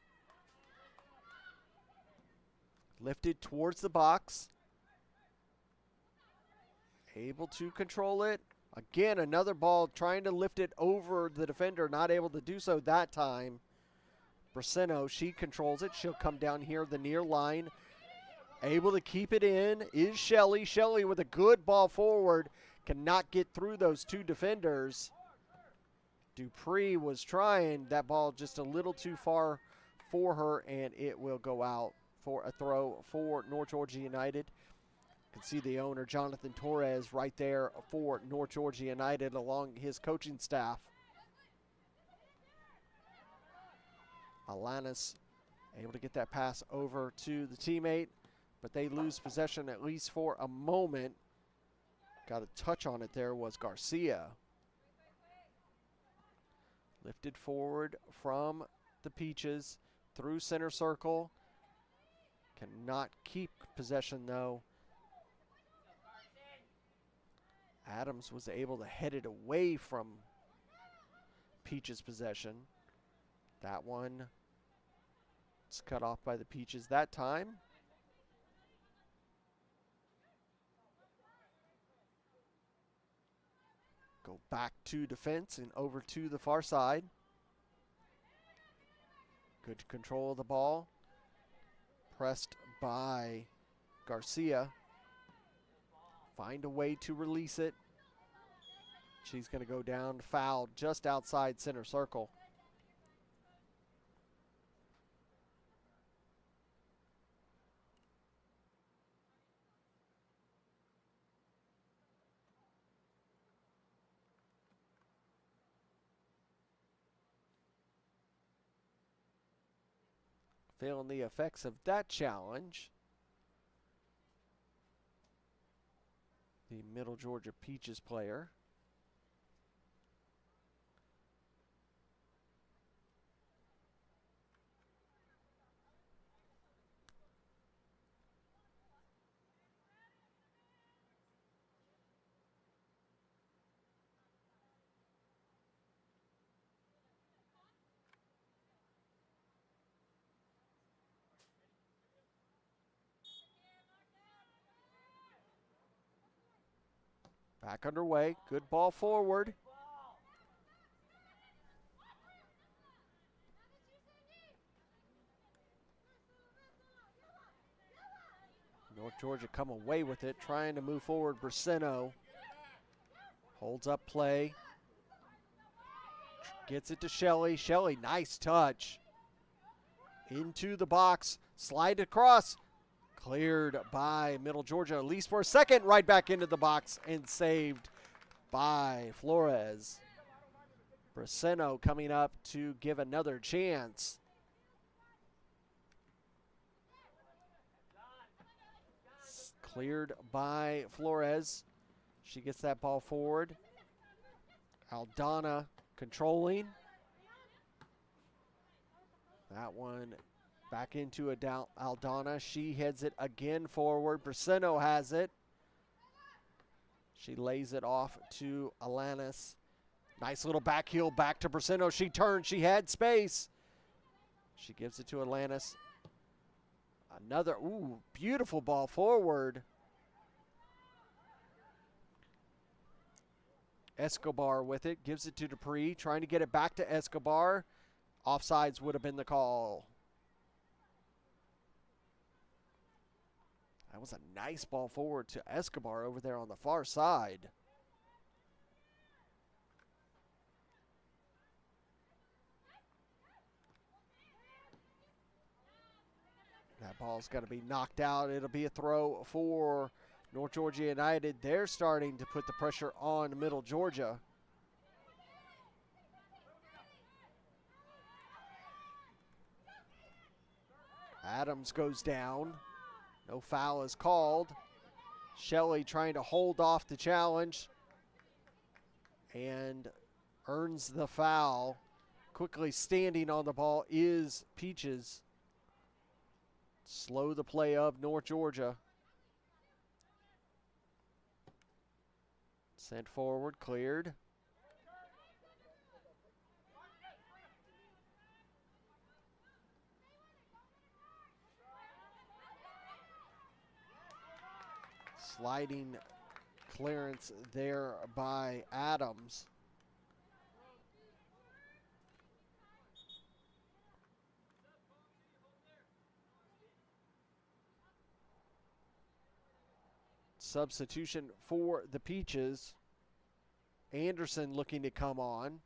Lifted towards the box. Able to control it. Again, another ball trying to lift it over the defender. Not able to do so that time. Braceno, she controls it. She'll come down here the near line. Able to keep it in is Shelley. Shelley with a good ball forward. Cannot get through those two defenders. Dupree was trying. That ball just a little too far for her, and it will go out for a throw for North Georgia United. You can see the owner, Jonathan Torres, right there for North Georgia United along his coaching staff. Alanis able to get that pass over to the teammate, but they lose possession at least for a moment. Got a touch on it there was Garcia. Lifted forward from the Peaches through center circle. Cannot keep possession though. Adams was able to head it away from Peaches' possession. That one is cut off by the Peaches that time. Go back to defense and over to the far side. Good control of the ball. Pressed by Garcia. Find a way to release it. She's going to go down, fouled just outside center circle. Feeling the effects of that challenge. The Middle Georgia Peaches player. Back underway. Good ball forward. North Georgia come away with it, trying to move forward. Braceno holds up play. Gets it to Shelley. Shelley, nice touch. Into the box. Slide across. Cleared by Middle Georgia, at least for a second. Right back into the box and saved by Flores. Braceno coming up to give another chance. Cleared by Flores. She gets that ball forward. Aldana controlling. That one back into Aldana. She heads it again forward. Braceno has it. She lays it off to Alanis. Nice little back heel back to Braceno. She turned. She had space. She gives it to Alanis. Another, beautiful ball forward. Escobar with it. Gives it to Dupree. Trying to get it back to Escobar. Offsides would have been the call. That was a nice ball forward to Escobar over there on the far side. That ball's going to be knocked out. It'll be a throw for North Georgia United. They're starting to put the pressure on Middle Georgia. Adams goes down. No foul is called. Shelley trying to hold off the challenge and earns the foul. Quickly standing on the ball is Peaches. Slow the play of North Georgia. Sent forward, cleared. Sliding clearance there by Adams. Substitution for the Peaches. Anderson looking to come on.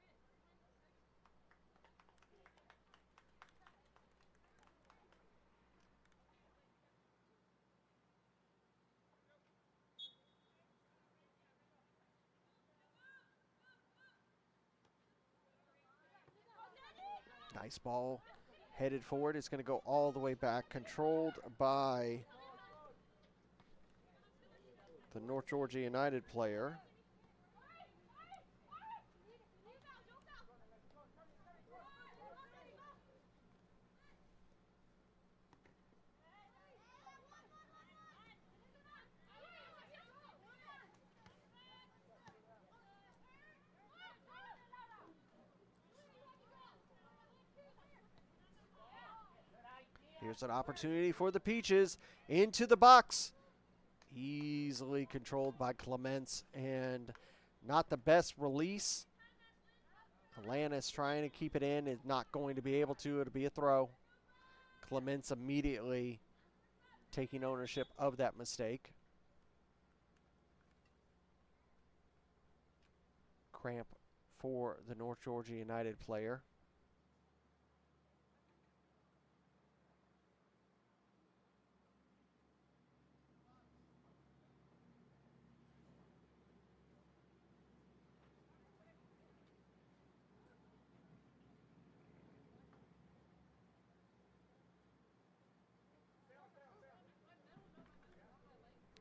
Nice ball headed forward. It's going to go all the way back. Controlled by the North Georgia United player. Here's an opportunity for the Peaches into the box. Easily controlled by Clements and not the best release. Alanis trying to keep it in, is not going to be able to. It'll be a throw. Clements immediately taking ownership of that mistake. Cramp for the North Georgia United player.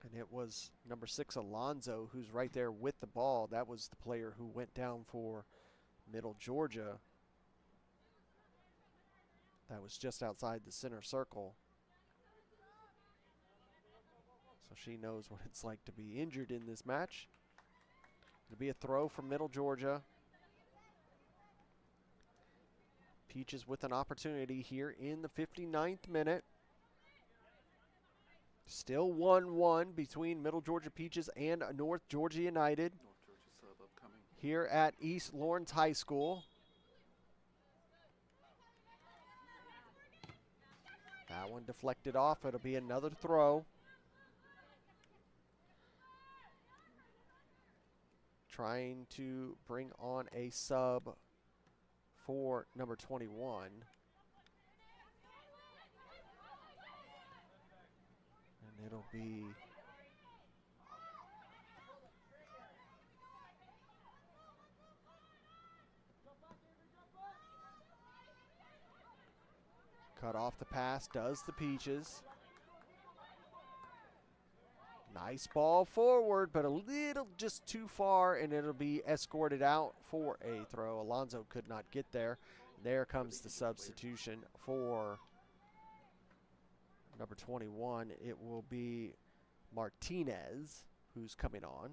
And it was number 6, Alonzo, who's right there with the ball. That was the player who went down for Middle Georgia. That was just outside the center circle. So she knows what it's like to be injured in this match. It'll be a throw from Middle Georgia. Peaches with an opportunity here in the 59th minute. Still 1-1 between Middle Georgia Peaches and North Georgia United. North Georgia sub upcoming. Here at East Lawrence High School. That one deflected off. It'll be another throw. Trying to bring on a sub for number 21. And it'll be cut off the pass, does the Peaches. Nice ball forward, but a little just too far, and it'll be escorted out for a throw. Alonso could not get there. There comes the substitution for number 21. It will be Martinez who's coming on.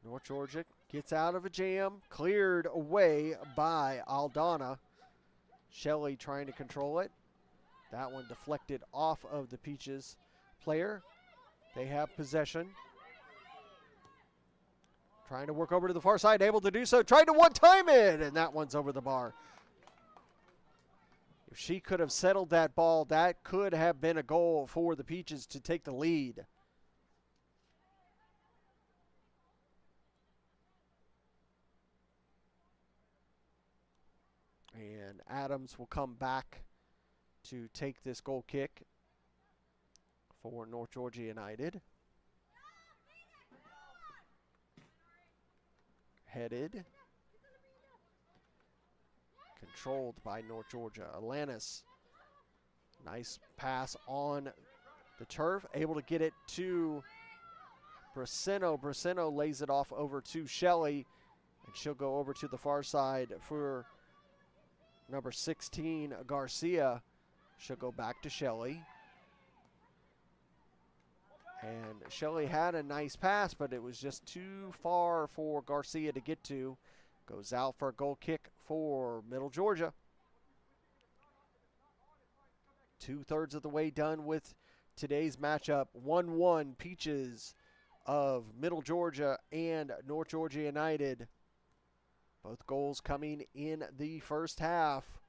North Georgia gets out of a jam, cleared away by Aldana. Shelley trying to control it. That one deflected off of the Peaches player. They have possession. Trying to work over to the far side, able to do so. Trying to one-time it, and that one's over the bar. If she could have settled that ball, that could have been a goal for the Peaches to take the lead. And Adams will come back to take this goal kick for North Georgia United. Headed. Controlled by North Georgia. Alanis. Nice pass on the turf. Able to get it to Bracino. Bracino lays it off over to Shelley. And she'll go over to the far side for number 16, Garcia. She'll go back to Shelley. And Shelley had a nice pass, but it was just too far for Garcia to get to. Goes out for a goal kick for Middle Georgia. 2/3 of the way done with today's matchup. 1-1 Peaches of Middle Georgia and North Georgia United. Both goals coming in the first half.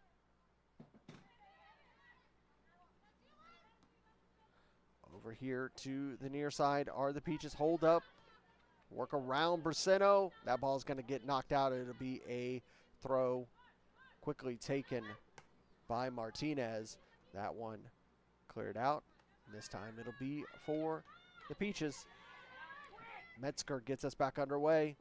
Over here to the near side are the Peaches. Hold up. Work around Bracino. That ball is going to get knocked out. It'll be a throw quickly taken by Martinez. That one cleared out. This time it'll be for the Peaches. Metzger gets us back underway.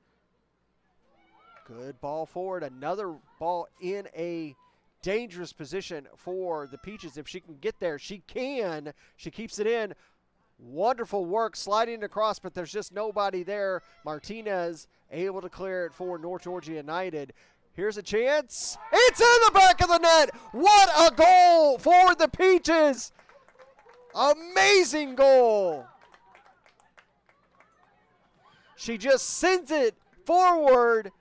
Good ball forward. Another ball in a dangerous position for the Peaches. If she can get there, she can. She keeps it in. Wonderful work sliding across, but there's just nobody there. Martinez able to clear it for North Georgia United. Here's a chance. It's in the back of the net. What a goal for the Peaches. Amazing goal. She just sends it forward,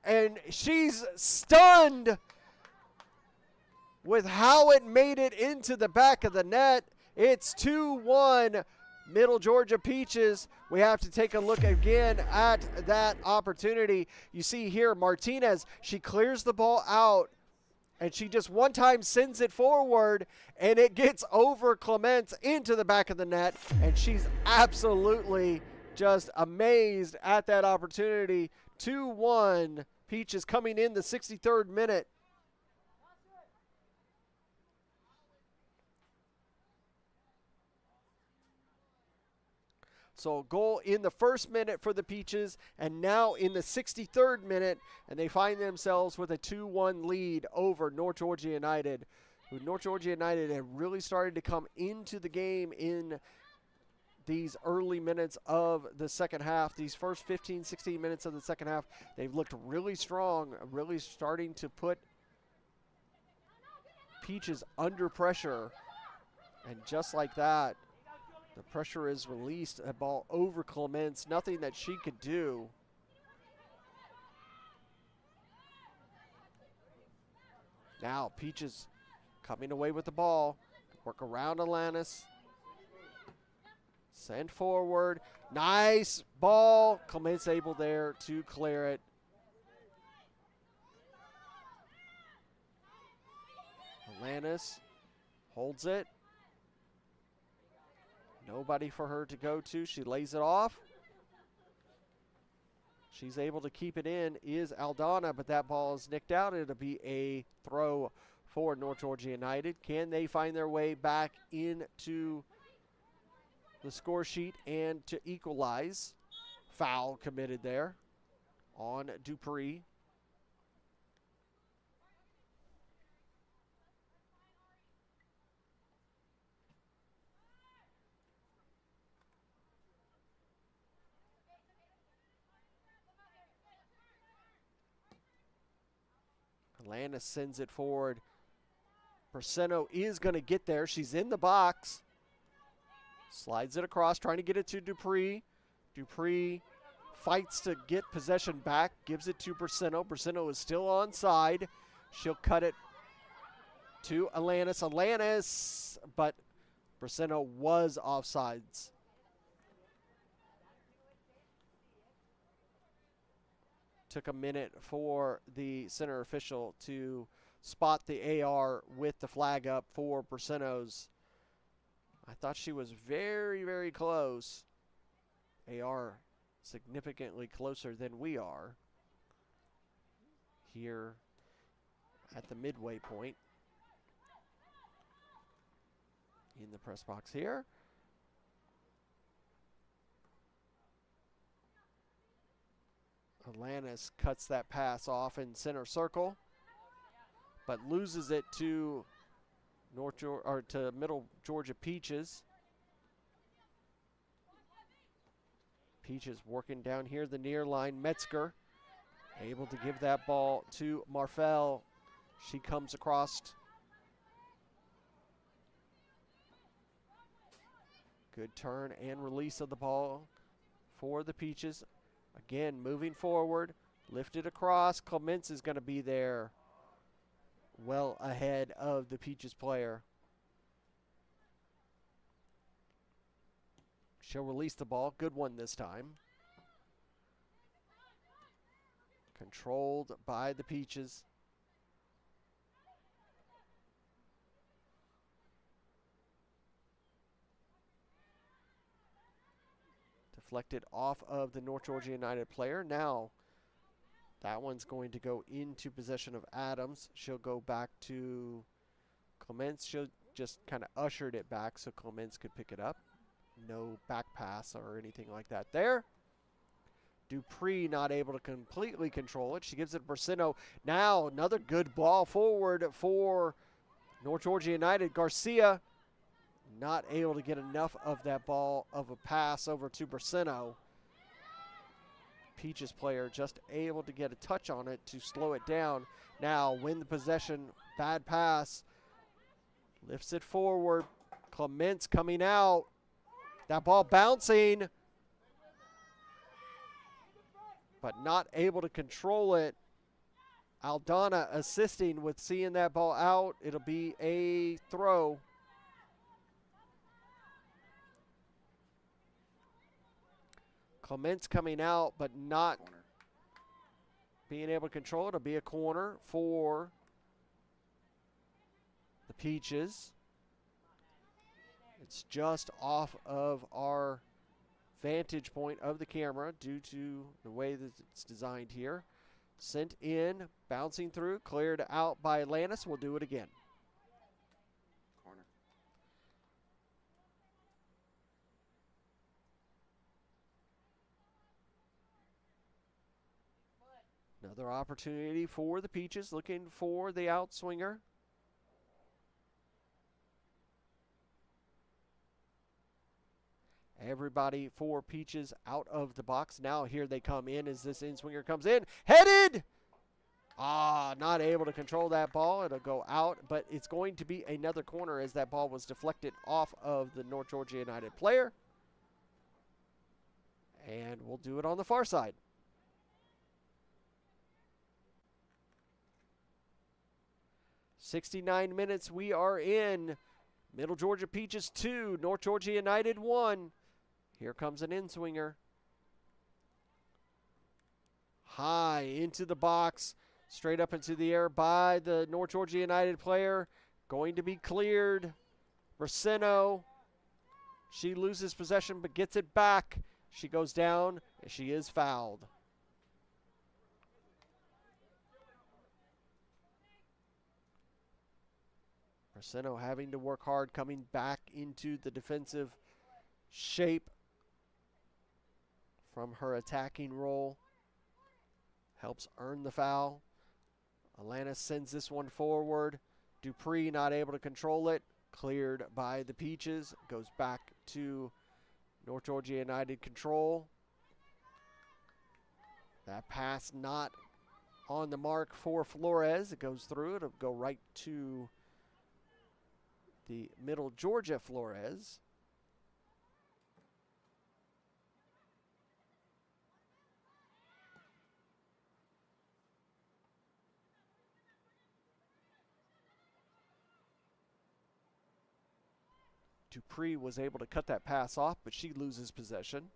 and she's stunned with how it made it into the back of the net. It's 2-1 Middle Georgia Peaches. We have to take a look again at that opportunity. You see here Martinez, she clears the ball out, and she just one time sends it forward, and it gets over Clements into the back of the net, and she's absolutely just amazed at that opportunity. 2-1 Peaches coming in the 63rd minute. So a goal in the first minute for the Peaches, and now in the 63rd minute, and they find themselves with a 2-1 lead over North Georgia United, who North Georgia United have really started to come into the game in these early minutes of the second half. These first 15, 16 minutes of the second half, they've looked really strong, really starting to put Peaches under pressure. And just like that, the pressure is released. A ball over Clements, nothing that she could do. Now Peaches coming away with the ball. Work around Alanis. Send forward. Nice ball. Clements able there to clear it. Alanis holds it. Nobody for her to go to. She lays it off. She's able to keep it in, is Aldana, but that ball is nicked out. It'll be a throw for North Georgia United. Can they find their way back into the score sheet and to equalize? Foul committed there on Dupree. Atlanta sends it forward. Braceno is going to get there. She's in the box. Slides it across, trying to get it to Dupree. Dupree fights to get possession back, gives it to Braceno. Braceno is still onside. She'll cut it to Alanis. Alanis, but Braceno was offsides. Took a minute for the center official to spot the AR with the flag up for Braceno's. I thought she was very, very close. AR significantly closer than we are here at the midway point in the press box here. Alanis cuts that pass off in center circle, but loses it to Middle Georgia Peaches. Peaches working down here the near line. Metzger able to give that ball to Marfell. She comes across. Good turn and release of the ball for the Peaches. Again, moving forward, lifted across. Clements is going to be there well ahead of the Peaches player. She'll release the ball. Good one this time. Controlled by the Peaches. Deflected off of the North Georgia United player. Now, that one's going to go into possession of Adams. She'll go back to Clements. She'll just kind of ushered it back so Clements could pick it up. No back pass or anything like that there. Dupree not able to completely control it. She gives it to Braceno. Now, another good ball forward for North Georgia United. Garcia not able to get enough of that ball of a pass over to Braceno. Peaches player just able to get a touch on it to slow it down. Now win the possession, bad pass. Lifts it forward. Clements coming out. That ball bouncing, but not able to control it. Aldana assisting with seeing that ball out. It'll be a throw. Clements coming out, but not being able to control it. It'll be a corner for the Peaches. It's just off of our vantage point of the camera due to the way that it's designed here. Sent in, bouncing through, cleared out by Atlantis. We'll do it again. Corner. Another opportunity for the Peaches, looking for the outswinger. Everybody for Peaches out of the box. Now here they come in as this in-swinger comes in. Headed! Not able to control that ball. It'll go out, but it's going to be another corner as that ball was deflected off of the North Georgia United player. And we'll do it on the far side. "69 minutes we are in. Middle Georgia Peaches 2, North Georgia United 1. Here comes an in-swinger. High into the box, straight up into the air by the North Georgia United player. Going to be cleared. Braceno. She loses possession but gets it back. She goes down and she is fouled. Braceno having to work hard, coming back into the defensive shape from her attacking role. Helps earn the foul. Alanis sends this one forward. Dupree not able to control it. Cleared by the Peaches. Goes back to North Georgia United control. That pass not on the mark for Flores. It goes through. It'll go right to the Middle Georgia Flores. Dupree was able to cut that pass off, but she loses possession.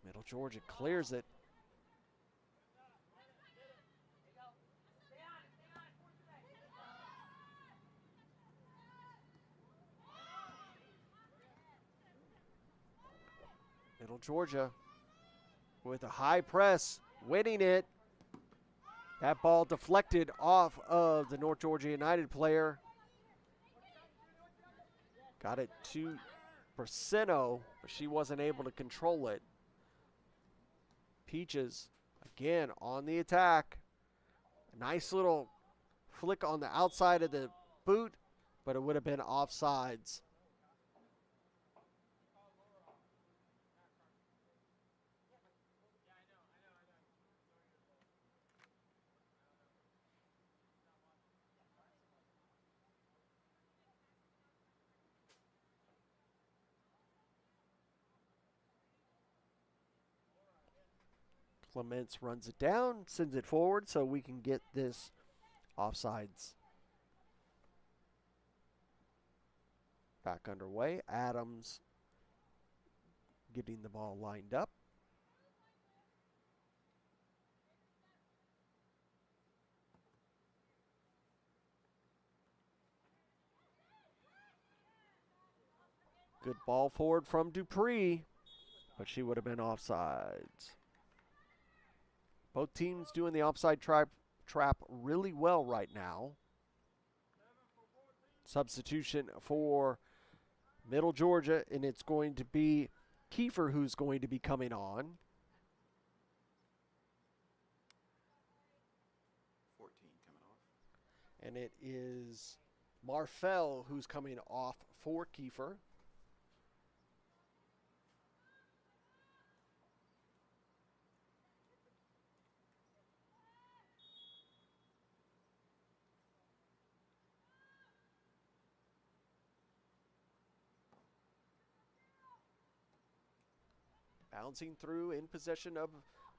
Middle Georgia clears it. Middle Georgia with a high press, winning it. That ball deflected off of the North Georgia United player. Got it to Braceno, but she wasn't able to control it. Peaches, again, on the attack. A nice little flick on the outside of the boot, but it would have been offsides. Clements runs it down, sends it forward so we can get this offsides. Back underway. Adams getting the ball lined up. Good ball forward from Dupree, but she would have been offsides. Both teams doing the offside trap really well right now. Substitution for Middle Georgia, and it's going to be Kiefer who's going to be coming on. 14 coming off. And it is Marfell who's coming off for Kiefer. Bouncing through in possession of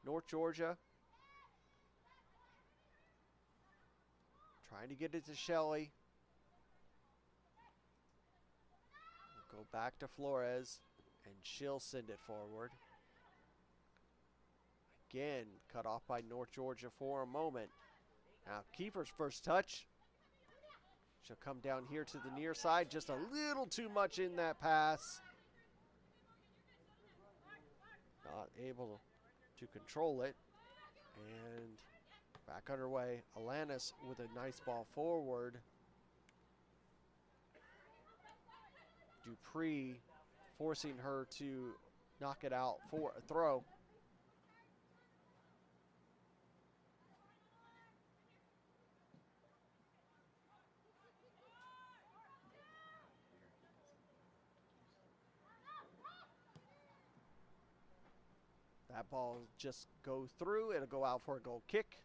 North Georgia. Trying to get it to Shelley. We'll go back to Flores, and she'll send it forward. Again, cut off by North Georgia for a moment. Now, Kiefer's first touch. She'll come down here to the near side. Just a little too much in that pass. Not able to control it. And back underway. Alanis with a nice ball forward. Dupree forcing her to knock it out for a throw. That ball just go through. It'll go out for a goal kick.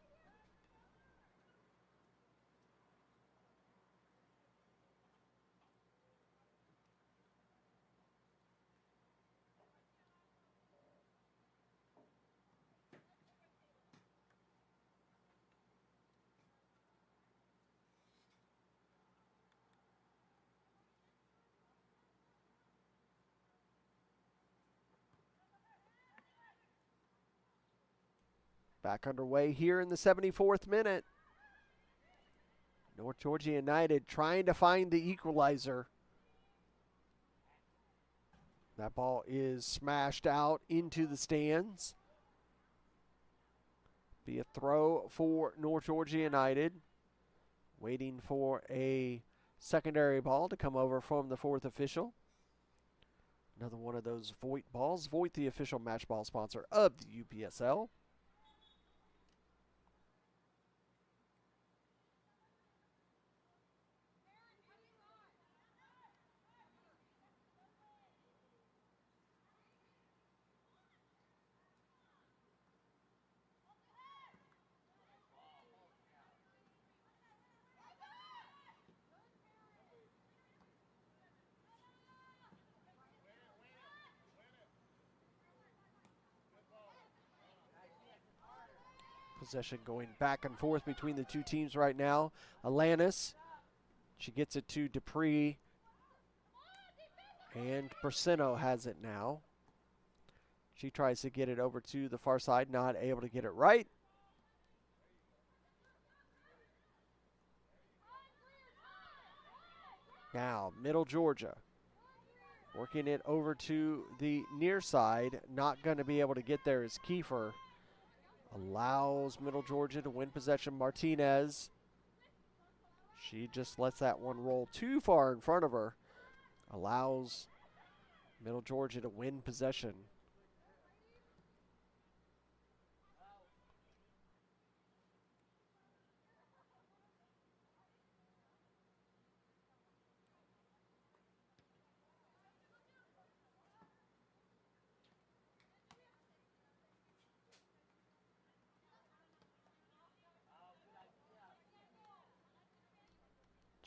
Back underway here in the 74th minute. North Georgia United trying to find the equalizer. That ball is smashed out into the stands. Be a throw for North Georgia United. Waiting for a secondary ball to come over from the fourth official. Another one of those Voight balls. Voight, the official match ball sponsor of the UPSL. Possession going back and forth between the two teams right now. Alanis, she gets it to Dupree. And Persino has it now. She tries to get it over to the far side, not able to get it right. Now, Middle Georgia. Working it over to the near side. Not going to be able to get there is Kiefer. Allows Middle Georgia to win possession. Martinez. She just lets that one roll too far in front of her. Allows Middle Georgia to win possession.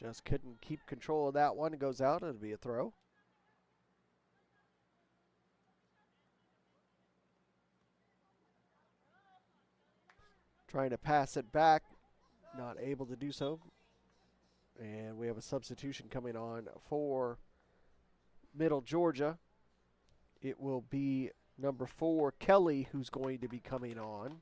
Just couldn't keep control of that one. It goes out. It'll be a throw. Trying to pass it back. Not able to do so. And we have a substitution coming on for Middle Georgia. It will be number 4, Kelly, who's going to be coming on.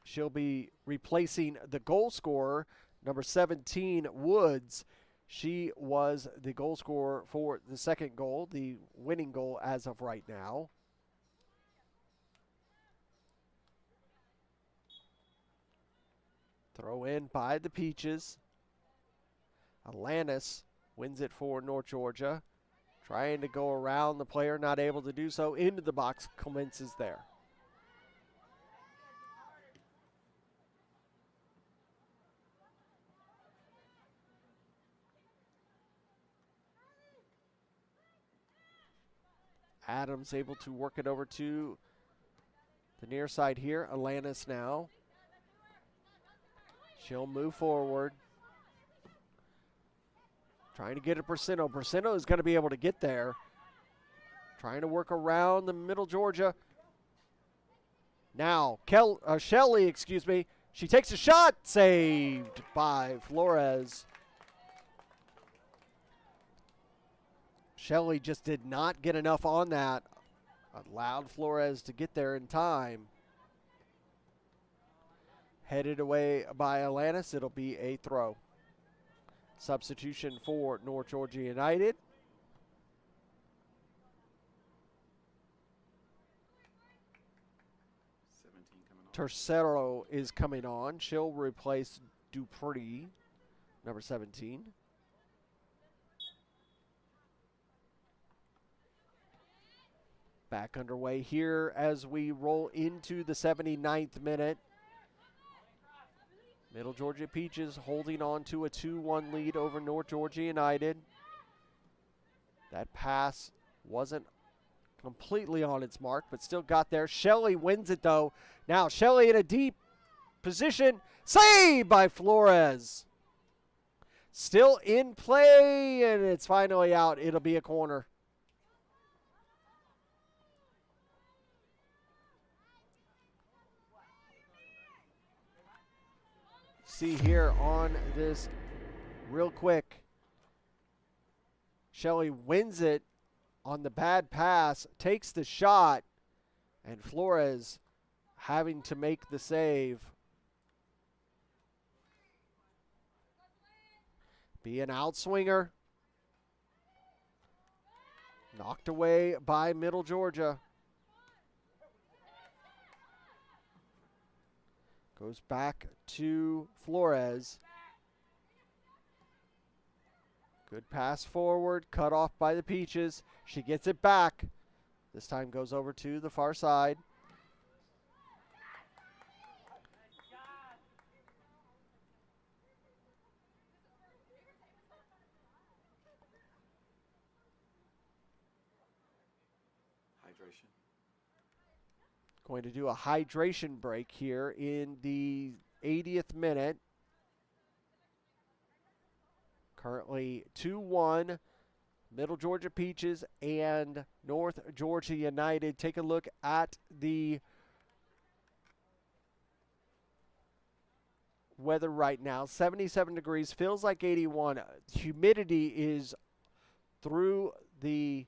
She'll be replacing the goal scorer, number 17, Woods. She was the goal scorer for the second goal, the winning goal as of right now. Throw in by the Peaches. Alanis wins it for North Georgia. Trying to go around the player, not able to do so. Into the box, commences there. Adams able to work it over to the near side here. Alanis now. She'll move forward. Trying to get it Persino. Persino is going to be able to get there. Trying to work around the Middle Georgia. Now, Shelley, she takes a shot. Saved by Flores. Shelley just did not get enough on that. Allowed Flores to get there in time. Headed away by Alanis. It'll be a throw. Substitution for North Georgia United. Tercero is coming on. She'll replace Dupree, number 17. Back underway here as we roll into the 79th minute. Middle Georgia Peaches holding on to a 2-1 lead over North Georgia United. That pass wasn't completely on its mark, but still got there. Shelley wins it, though. Now Shelley in a deep position. Saved by Flores. Still in play, and it's finally out. It'll be a corner. See here on this real quick. Shelley wins it on the bad pass, takes the shot, and Flores having to make the save. Be an outswinger. Knocked away by Middle Georgia. Goes back to Flores. Good pass forward, cut off by the Peaches. She gets it back. This time goes over to the far side. Hydration. Going to do a hydration break here in the 80th minute. Currently 2-1. Middle Georgia Peaches and North Georgia United. Take a look at the weather right now. 77 degrees, feels like 81. Humidity is through the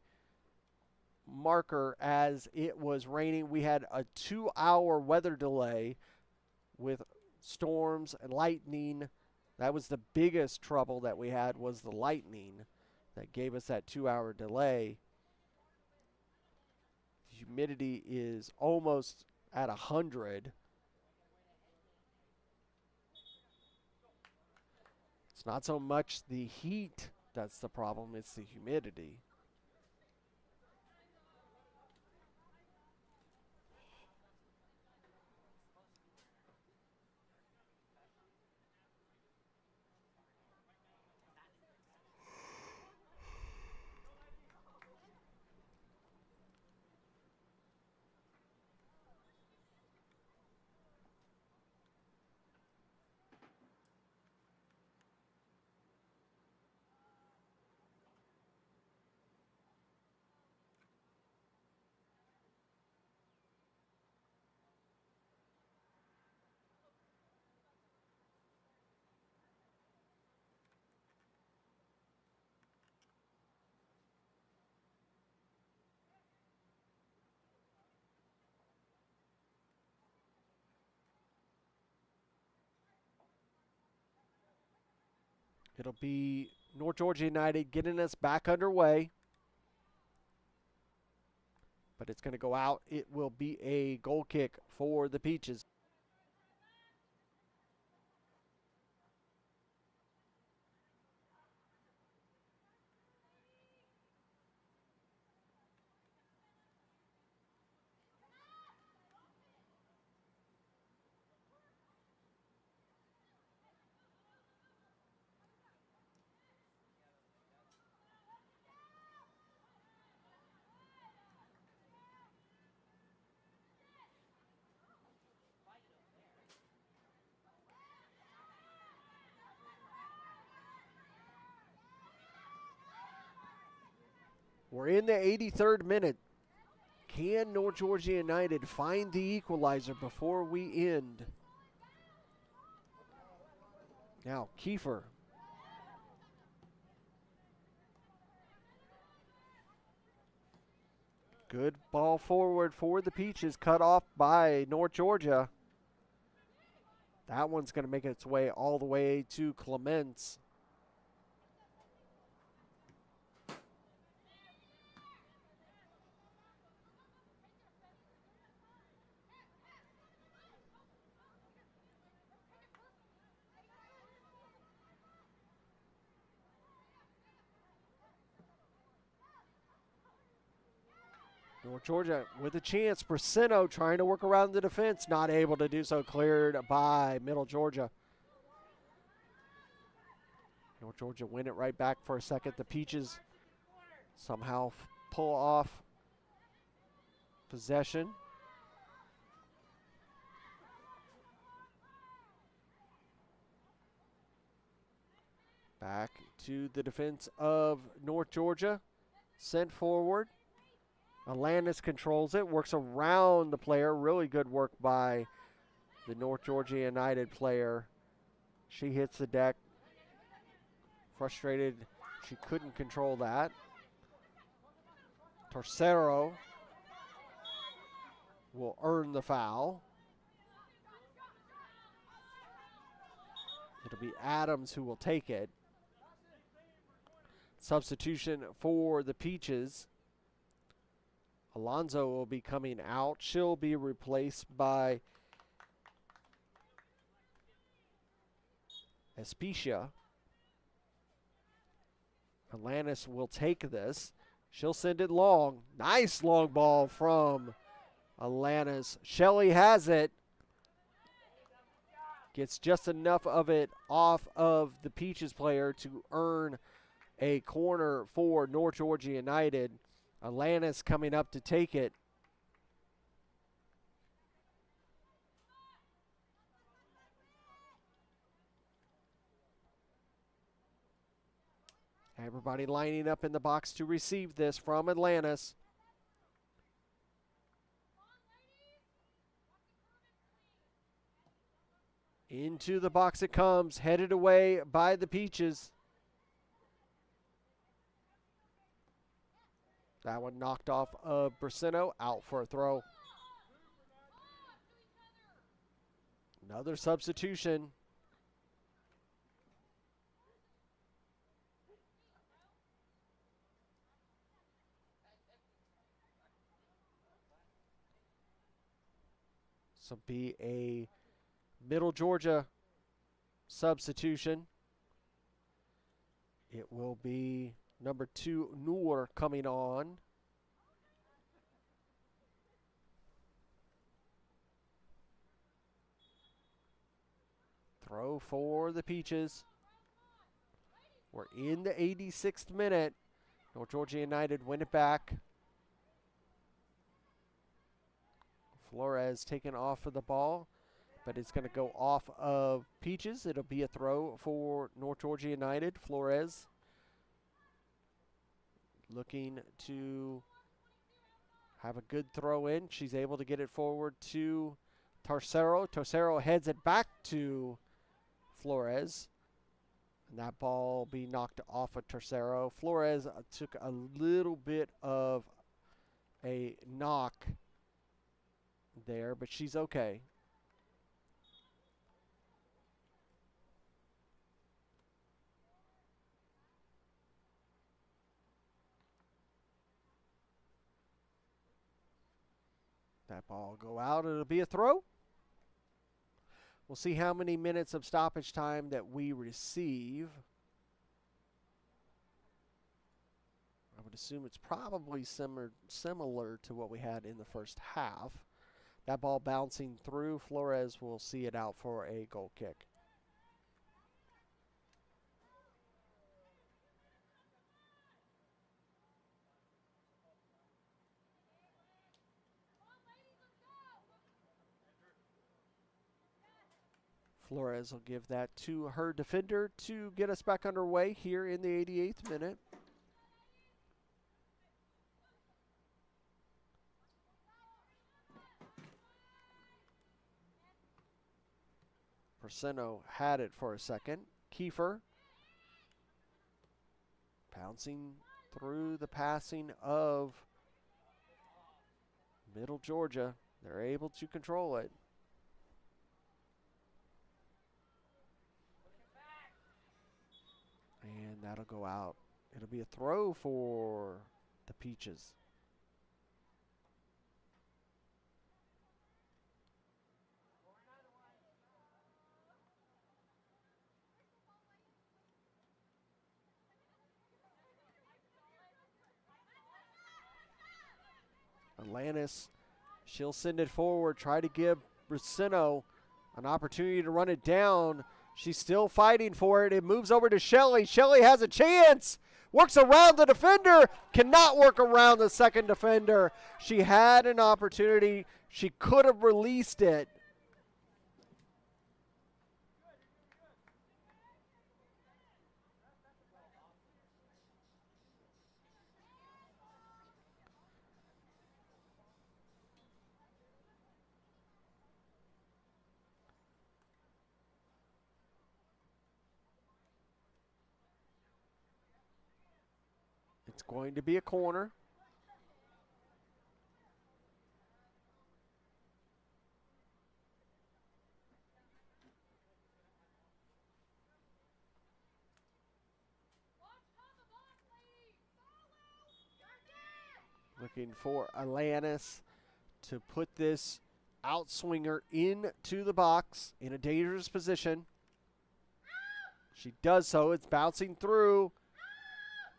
marker as it was raining. We had a 2-hour weather delay with storms and lightning. That was the biggest trouble that we had, was the lightning that gave us that 2-hour delay. Humidity is almost at 100. It's not so much the heat that's the problem, it's the humidity. It'll be North Georgia United getting us back underway. But it's going to go out. It will be a goal kick for the Peaches. We're in the 83rd minute. Can North Georgia United find the equalizer before we end? Now, Kiefer. Good ball forward for the Peaches, cut off by North Georgia. That one's going to make its way all the way to Clements. North Georgia with a chance. Bracino trying to work around the defense. Not able to do so. Cleared by Middle Georgia. North Georgia win it right back for a second. The Peaches somehow pull off possession. Back to the defense of North Georgia. Sent forward. Alanis controls it, works around the player. Really good work by the North Georgia United player. She hits the deck. Frustrated, she couldn't control that. Torcero will earn the foul. It'll be Adams who will take it. Substitution for the Peaches. Alonzo will be coming out. She'll be replaced by Especia. Alanis will take this. She'll send it long. Nice long ball from Alanis. Shelley has it. Gets just enough of it off of the Peaches player to earn a corner for North Georgia United. Alanis coming up to take it. Everybody lining up in the box to receive this from Atlantis. Into the box it comes, headed away by the Peaches. That one knocked off of Brasino, out for a throw. Another substitution. So be a Middle Georgia substitution. It will be number 2, Noor, coming on. Throw for the Peaches. We're in the 86th minute. North Georgia United win it back. Flores taken off of the ball, but it's going to go off of Peaches. It'll be a throw for North Georgia United. Flores looking to have a good throw in. She's able to get it forward to Tercero. Tercero heads it back to Flores. And that ball will be knocked off of Tercero. Flores took a little bit of a knock there, but she's okay. That ball will go out. It'll be a throw. We'll see how many minutes of stoppage time that we receive. I would assume it's probably similar to what we had in the first half. That ball bouncing through. Flores will see it out for a goal kick. Flores will give that to her defender to get us back underway here in the 88th minute. Persino had it for a second. Kiefer bouncing through the passing of Middle Georgia. They're able to control it. And that'll go out. It'll be a throw for the Peaches. Atlantis, she'll send it forward, try to give Brasino an opportunity to run it down. She's still fighting for it. It moves over to Shelley. Shelley has a chance. Works around the defender. Cannot work around the second defender. She had an opportunity. She could have released it. It's going to be a corner. Looking for Alanis to put this outswinger into the box in a dangerous position. She does so. It's bouncing through.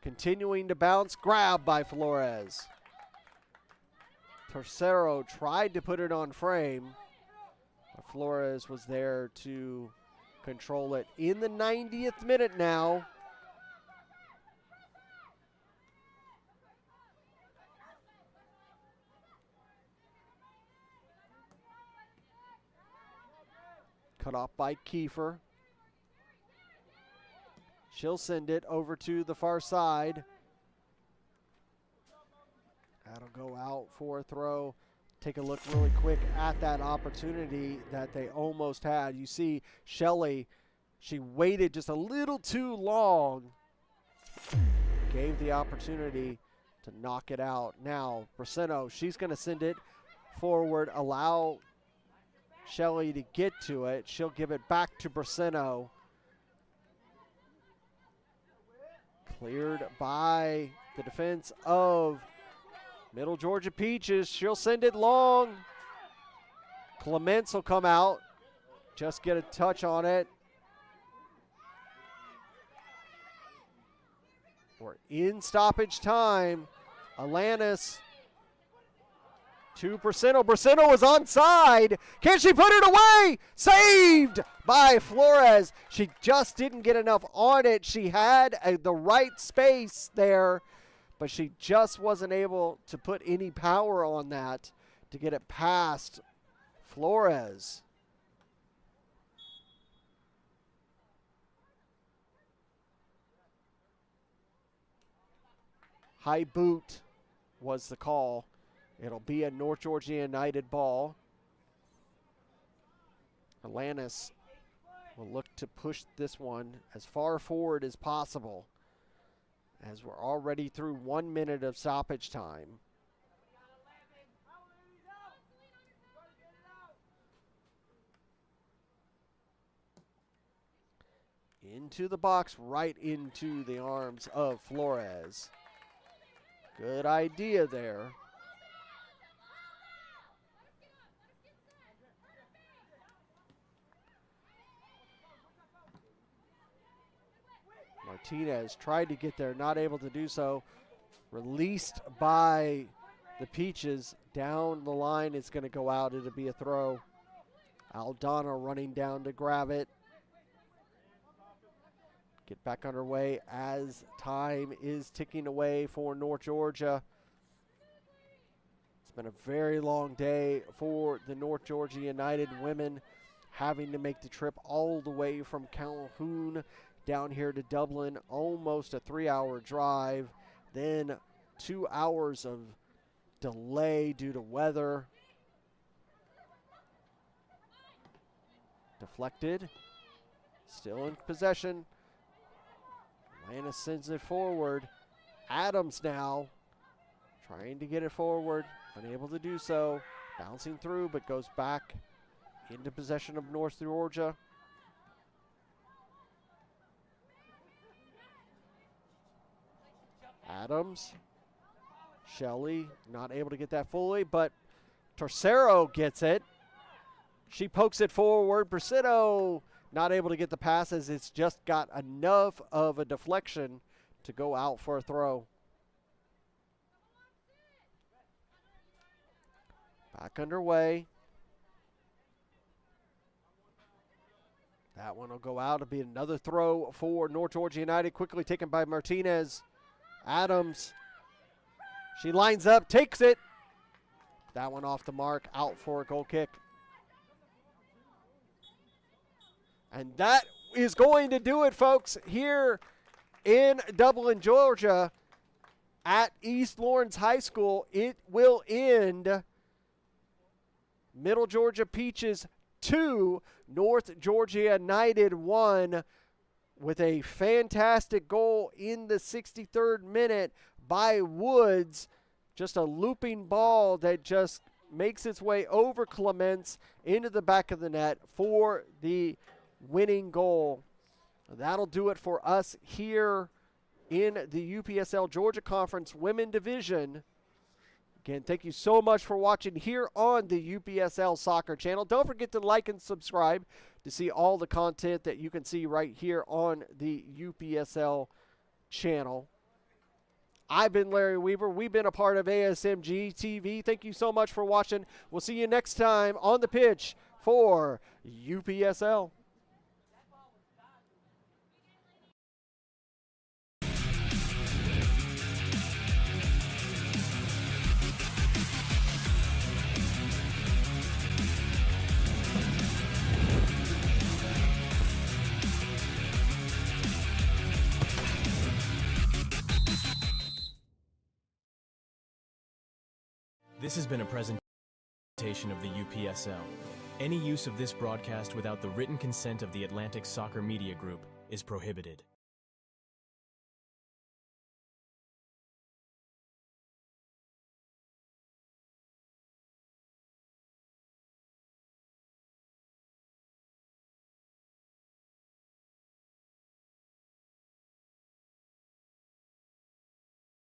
Continuing to bounce. Grab by Flores. Tercero tried to put it on frame. But Flores was there to control it. In the 90th minute now. Cut off by Kiefer. She'll send it over to the far side. That'll go out for a throw. Take a look really quick at that opportunity that they almost had. You see Shelley, she waited just a little too long. Gave the opportunity to knock it out. Now, Braceno, she's going to send it forward, allow Shelley to get to it. She'll give it back to Braceno. Cleared by the defense of Middle Georgia Peaches. She'll send it long. Clements will come out. Just get a touch on it. We're in stoppage time. Alanis to Braceno. Braceno was onside. Can she put it away? Saved by Flores. She just didn't get enough on it. She had the right space there, but she just wasn't able to put any power on that to get it past Flores. High boot was the call. It'll be a North Georgia United ball. Alanis will look to push this one as far forward as possible, as we're already through 1 minute of stoppage time. Into the box, right into the arms of Flores. Good idea there. Martinez tried to get there, not able to do so. Released by the Peaches. Down the line, it's going to go out. It'll be a throw. Aldana running down to grab it. Get back underway as time is ticking away for North Georgia. It's been a very long day for the North Georgia United women, having to make the trip all the way from Calhoun down here to Dublin, almost a 3-hour drive, then 2 hours of delay due to weather. Deflected, still in possession. Atlanta sends it forward. Adams now trying to get it forward, unable to do so. Bouncing through, but goes back into possession of North Georgia. Adams, Shelley not able to get that fully, but Tercero gets it. She pokes it forward. Braceno not able to get the pass, as it's just got enough of a deflection to go out for a throw. Back underway. That one will go out. It'll be another throw for North Georgia United, quickly taken by Martinez. Adams, she lines up, takes it. That one off the mark, out for a goal kick. And that is going to do it, folks, here in Dublin, Georgia, at East Lawrence High School. It will end Middle Georgia Peaches 2, North Georgia United 1, with a fantastic goal in the 63rd minute by Woods. Just a looping ball that just makes its way over Clements into the back of the net for the winning goal. That'll do it for us here in the UPSL Georgia Conference Women Division. Again, thank you so much for watching here on the UPSL Soccer channel. Don't forget to like and subscribe to see all the content that you can see right here on the UPSL channel. I've been Larry Weaver. We've been a part of ASMG TV. Thank you so much for watching. We'll see you next time on the pitch for UPSL. This has been a presentation of the UPSL. Any use of this broadcast without the written consent of the Atlantic Soccer Media Group is prohibited.